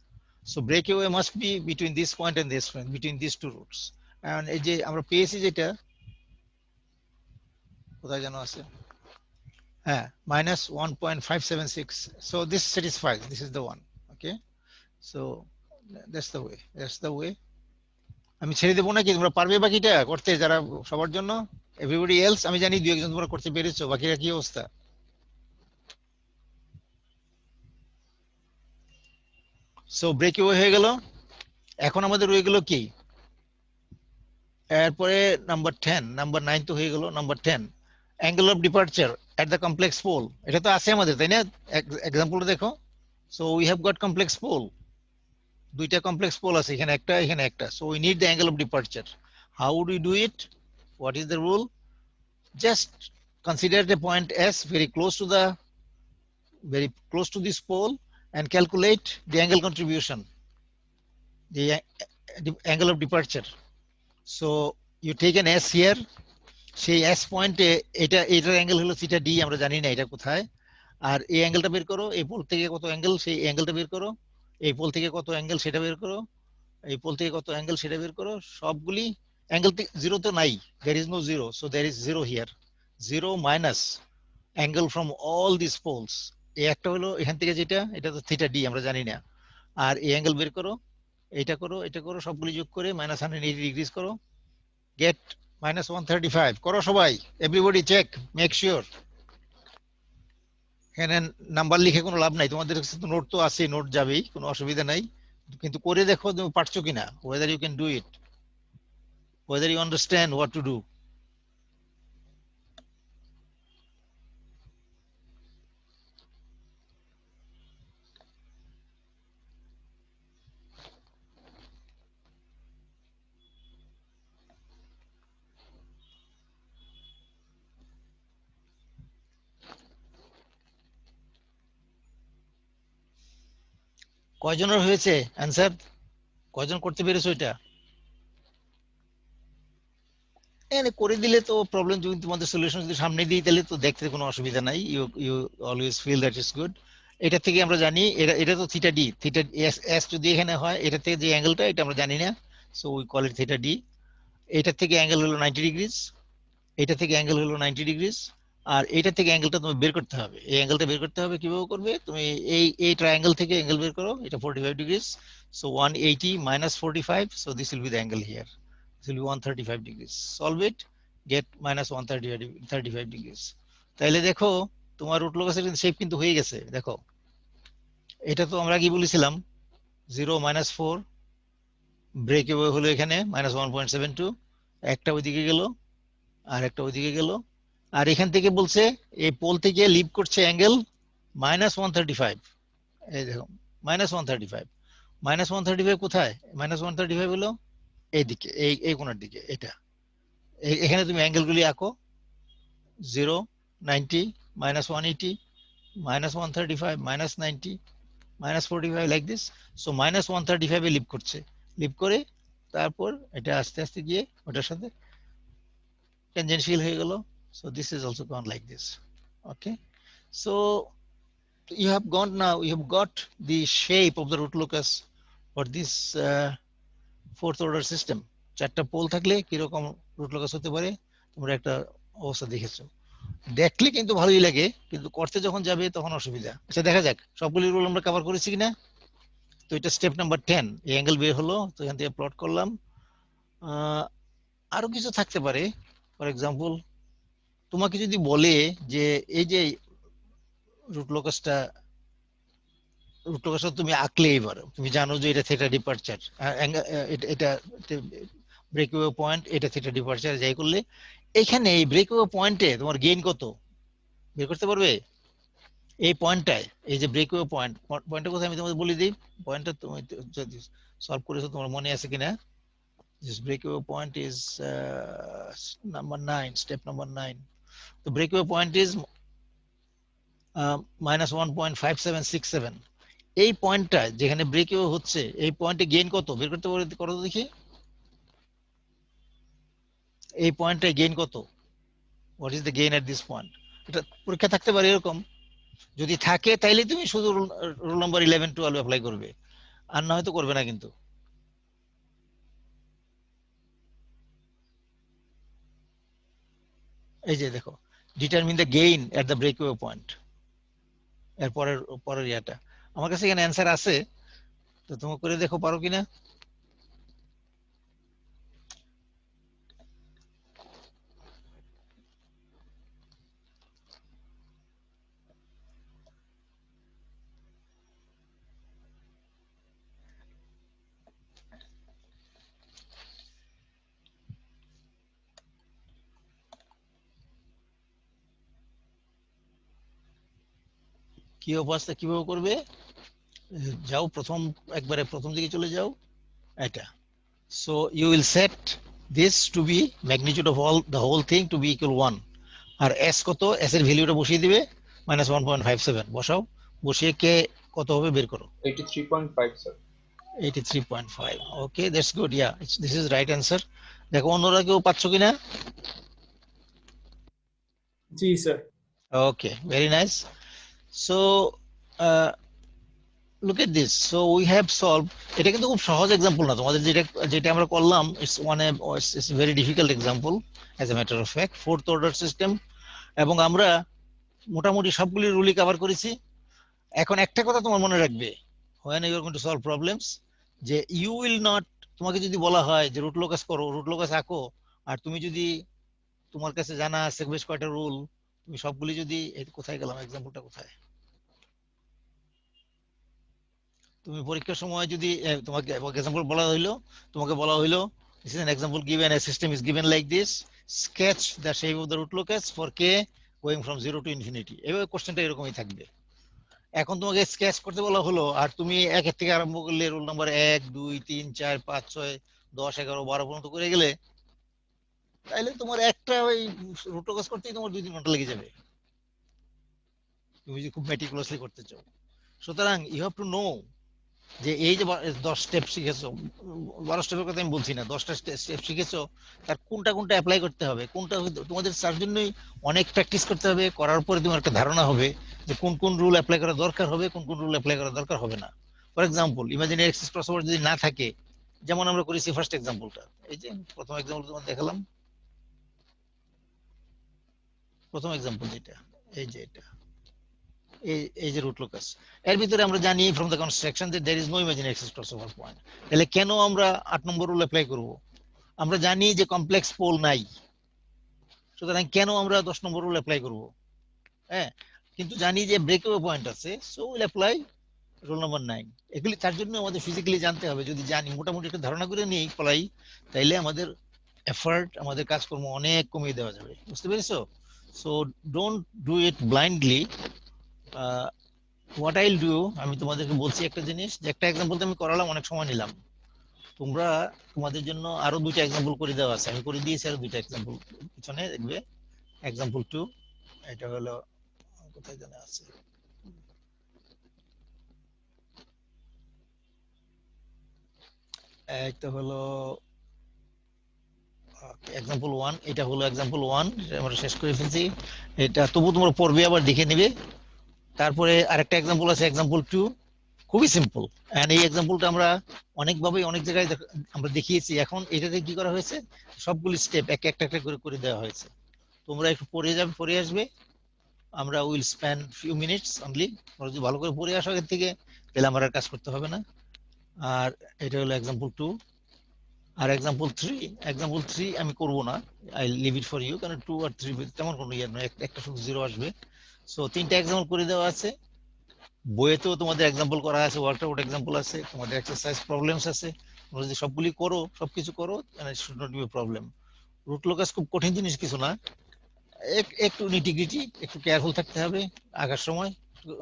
So breakaway must be between this point and this point, between these two roots. And এই যে আমরা পেয়েছি যেটা কোথায় জানো আছে, হ্যাঁ -1.576. So this satisfies, this is the one. Okay, so that's the way. আমি ছেড়ে দেবো নাকি, তোমরা পারবে বাকিটা করতে যারা সবার জন্য? এভরিবডি এলস, আমি জানি দুই একজন তোমরা করতে পেরেছো, বাকিরা কি অবস্থা? সো ব্রেকওয়ে হয়ে গেল, এখন আমাদের রয়ে গেল কি, এরপরে নাম্বার 10, নাম্বার 9 তো হয়ে গেল, number 10 angle of departure at the complex pole. এটা তো আছে আমাদের, তাই না? এক্সাম্পলটা দেখো। So we have got complex pole, দুইটা কমপ্লেক্স পোল আছে, এখানে একটা। So we need the angle of departure. How would we do it? What is the rule? Just consider the point S very close to this pole and calculate the angle contribution, the angle of departure. So you take an S here, সেই S point এটার angle হলো theta D, আমরা জানি না এটা কোথায়। আর এই অ্যাঙ্গেলটা বের করো, এই পোল থেকে কত অ্যাঙ্গেল সেই অ্যাঙ্গেলটা বের করো, এই পোল থেকে কত অ্যাঙ্গেল সেটা বের করো, এই পোল থেকে কত অ্যাঙ্গেল সেটা বের করো। সবগুলি অ্যাঙ্গেল জিরো তো নাই, there is no zero, so there is zero here. 0 minus angle from all these poles. এই একটা হলো এখান থেকে যেটা, এটা তো থিটা ডি আমরা জানি না। আর এই অ্যাঙ্গেল বের করো, এটা করো, সবগুলি যোগ করে -180 ডিগ্রিজ করো, গেট -135 করো সবাই, এভরিবডি চেক, মেক শিওর। এখানে নাম্বার লিখে কোনো লাভ নাই, তোমাদের কাছে তো নোট তো আছে, নোট যাবেই, কোনো অসুবিধা নাই, কিন্তু করে দেখো তুমি পারছো কিনা, whether you can do it, whether you understand what to do. কয়জনের হয়েছে অ্যান্সার? কয়জন করতে পেরেছো এটা? এনে করে দিলে তো প্রবলেম, যদি তোমাদের সলিউশন যদি সামনে দিই তাহলে তো দেখতে কোনো অসুবিধা নাই, you always feel that is good. এটা থেকে আমরা জানি এটা তো থিটা ডি, থিটা এস যদি এখানে হয়, এটা থেকে যে অ্যাঙ্গেলটা এটা আমরা জানি না, so we call it theta D. এটা থেকে অ্যাঙ্গেল হলো 90 ডিগ্রিজ, এটা থেকে অ্যাঙ্গেল হলো 90 ডিগ্রিজ, আর এটা থেকে অ্যাঙ্গেলটা তুমি বের করতে হবে। এই অ্যাঙ্গেলটা বের করতে হবে, কিভাবে করবে? তুমি এই ট্রায়াঙ্গেল থেকে অ্যাঙ্গেল বের করো, এটা 45 degrees, so 180 minus 45, so this will be the angle here, this will be 135 degrees. Solve it, get -135 degrees. তাহলে দেখো তোমার রুট লোকাসের শেপ কিন্তু হয়ে গেছে। দেখো এটা তো আমরা কি বলেছিলাম, 0 - 4 ব্রেকওয়ে হলো এখানে -1.72, একটা ওইদিকে গেল আর একটা ওইদিকে গেল, আর এখান থেকে বলছে এই পোল থেকে লিভ করছে অ্যাঙ্গেল -135। এই দেখো -135 কোথায়? -135 হলো এইদিকে, এই কোণার দিকে, এটা এখানে তুমি অ্যাঙ্গেলগুলি আঁকো, 0, 90, -180, -135, -90, -45 লাইক দিস। সো -135 এ লিভ করছে, লিভ করে তারপর এটা আস্তে আস্তে গিয়ে ওটার সাথে tangential হয়ে গেল। So this is also gone like this. Okay, so you have got the shape of the root locus for this fourth order system. চারটা পোল থাকলে কিরকম রুট লোকাস হতে পারে তোমরা একটা অবস্থা দেখেছো। দেখলে কিন্তু ভালোই লাগে, কিন্তু করতে যখন যাবে তখন অসুবিধা। আচ্ছা দেখা যাক সবগুলি রুল আমরা কভার করেছি কিনা। তো এটা স্টেপ নাম্বার 10, এই অ্যাঙ্গেল বের হলো, তো এখান থেকে প্লট করলাম। আরো কিছু থাকতে পারে, ফর এক্সাম্পল তোমাকে যদি বলে যে এই যে রুট লোকাসটা রুট লোকাস তুমি আঁকলে এবার তুমি জানো যে এটা থিটা ডিপারচার, এটা ব্রেকওয়ে পয়েন্ট, এটা থিটা ডিপারচার, যাই করলে এখানে এই ব্রেকওয়ে পয়েন্টে তোমার গেইন কত বের করতে পারবে? এই পয়েন্টটায়, এই যে ব্রেকওয়ে পয়েন্টটা কোথায় আমি তোমাদের বলে দিই। পয়েন্টটা তুমি যদি সলভ করেছো তোমার মনে আছে কিনা। This breakaway point is number 9, step number 9. The breakaway point is minus 1.5767. এই পয়েন্টটা যেখানে ব্রেকওয়ে হচ্ছে, এই পয়েন্টে গেইন কত বের করতে পারো? করো দেখি, এই পয়েন্টে গেইন কত? What is the gain at this point? এটা পরীক্ষা থাকতে পারে এরকম, যদি থাকে তাইলে তুমি শুধু রুল নাম্বার 11 12 অ্যাপ্লাই করবে, আর না হয়তো করবে না। কিন্তু এই যে দেখো, determine the gain at the breakaway point, এর পরের ইয়াটা আমার কাছে এখানে অ্যান্সার আছে, তো তুমি করে দেখো পারো কিনা। কি অবস্থা, কিভাবে করবে? যাও একবারে প্রথম দিকে চলে যাও, এটা। So you will set this to be magnitude of the whole thing to be equal 1, আর এস কত, এস এর ভ্যালুটা বসিয়ে দিবে -1.57, বসাও, বসিয়ে কে কত হবে বের করো। 83.5 sir. 83.5, okay, that's good, yeah this is right answer. দেখো অন্যরা কেউ পাচ্ছ কিনা? জি sir. Okay, very nice. So look at this. So we have solved. এটা কিন্তু খুব সহজ এক্সাম্পল না, তোমাদের যেটা আমরা করলাম, it's very difficult example as a matter of fact, fourth order system, এবং আমরা মোটামুটি সবগুলি রুলই কভার করেছি। এখন একটা কথা তোমার মনে রাখবে, when you are going to solve problems, যে you will not, তোমাকে যদি বলা হয় যে রুট লোকাস করো, রুট লোকাস আঁকো, আর তুমি যদি তোমার কাছে জানা আছে বেশ কয়টা রুল, তুমি সবগুলি যদি, কোথায় গেলাম এক্সাম্পলটা, কোথায়, তুমি পরীক্ষার সময় যদি তোমাকে এক্সাম্পল তোমাকে বলা হইলো this is an example given, a system is given like this, sketch the shape of the root locus for k going from 0 to infinity, এভাবে কোশ্চেনটা এরকমই থাকবে। এখন তোমাকে স্কেচ করতে বলা হলো, আর তুমি 1 এর থেকে আরম্ভ করলে রুল নাম্বার 1 2 3 4 5 6 10 11 12 পর্যন্ত করে গেলে, তাইলে তোমার একটা ওই রুট লকাস করতেই তোমার 2-3 ঘন্টা লেগে যাবে, তুমি যদি খুব মেটিকুলাসলি করতে চাও। সুতরাং ইউ হ্যাভ টু নো যে এই যে 10 স্টেপ শিখেছো, 12 স্টেপের কথা আমি বলছি না, 10টা স্টেপ শিখেছো, তার কোনটা অ্যাপ্লাই করতে হবে, কোনটা তোমাদের তার জন্যই অনেক প্র্যাকটিস করতে হবে। করার পরে তোমার একটা ধারণা হবে যে কোন রুল অ্যাপ্লাই করা দরকার হবে, কোন রুল অ্যাপ্লাই করা দরকার হবে না। For example, imaginary axis crossover যদি না থাকে, যেমন আমরা করেছি ফার্স্ট এক্সাম্পলটা, এই যে প্রথম এক্সাম্পল তোমাদের দেখালাম, প্রথম এক্সাম্পল যেটা, এই যে এটা, এই যে রুট লোকাস, এর ভিতরে আমরা জানি ফ্রম দ্য কনস্ট্রাকশন যে there is no imaginary axis crossover point. তাহলে কেন আমরা 8 নম্বর রুল অ্যাপ্লাই করব? আমরা জানি যে কমপ্লেক্স পোল নাই, সুতরাং কেন আমরা 10 নম্বর রুল অ্যাপ্লাই করব? হ্যাঁ, কিন্তু জানি যে ব্রেকওয়ে পয়েন্ট আছে, so will apply rule number 9। এগুলি তার জন্য আমাদের ফিজিক্যালি জানতে হবে। যদি জানি, মোটামুটি একটা ধারণা করে নিই পড়াই, তাইলে আমাদের এফর্ট, আমাদের কাজকর্ম অনেক কমিয়ে দেওয়া যাবে। বুঝতে পেরেছো? So don't do it blindly. What I'll do, আমি তোমাদেরকে বলছি একটা জিনিস, যে একটা এক্সাম্পল তো আমি করালাম, অনেক সময় নিলাম, তোমরা তোমাদের জন্য আরো 2টা এক্সাম্পল করে দেওয়া আছে, আমি করে দিয়েছি আরো 2টা এক্সাম্পল পিছনে দেখবে। এক্সাম্পল 2, এটা হলো কোথায় জানা আছে, এটা হলো এক্সাম্পল 1, এটা হলো এক্সাম্পল 1, আমরা শেষ করে ফেলছি। এটা তবু তোমরা পড়বে, আবার দেখে নেবে। তারপরে আরেকটা এক্সাম্পল আছে, এক্সাম্পল 2, খুবই সিম্পল, এন্ড এই এক্সাম্পলটা আমরা অনেকভাবে অনেক জায়গায় আমরা দেখিয়েছি। এখন এটাতে কি করা হয়েছে, সবগুলো স্টেপ একটা করে দেওয়া হয়েছে। তোমরা একটু পড়ে আসবে, আমরা will spend few minutes only. তোমরা যদি ভালো করে পড়ে আসো এর থেকে, তাহলে আমার আর কাজ করতে হবে না। আর এটা হলো এক্সাম্পল 2, আর এক্সাম্পল 3 আমি করব না, I leave it for you, কারণ 2 আর 3 তেমন কোনো ইয়ে নয়, একটা শুধু 0 আসবে। সো 3টা এক্সাম্পল করে দেওয়া আছে। বইয়েতেও তোমাদের এক্সাম্পল করা আছে, ওয়ার্কআউট এক্সাম্পল আছে, তোমাদের এক্সারসাইজ প্রবলেমস আছে। তোমরা যদি সবগুলি করো, সবকিছু করো, should not be problem. Root locus খুব কঠিন জিনিস কিছু না, একটু নিটিগ্রিটি, একটু কেয়ারফুল থাকতে হবে আগার সময়,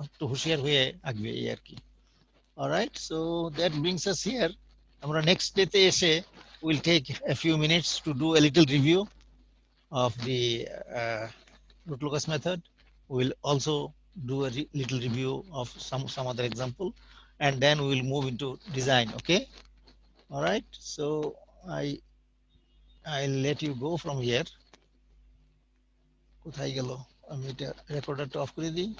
একটু হুঁশিয়ার হয়ে আঁকবে এই আর কি। Alright, so that brings us here. আমরা নেক্সট ডেতে এসে will take a few minutes to do a little review of the root locus method. We will also do a little review of some other example, and then we will move into design. Okay, all right, so I'll let you go from here. কোথায় গেল? আমি এটা রেকর্ডারটা of করে দিই।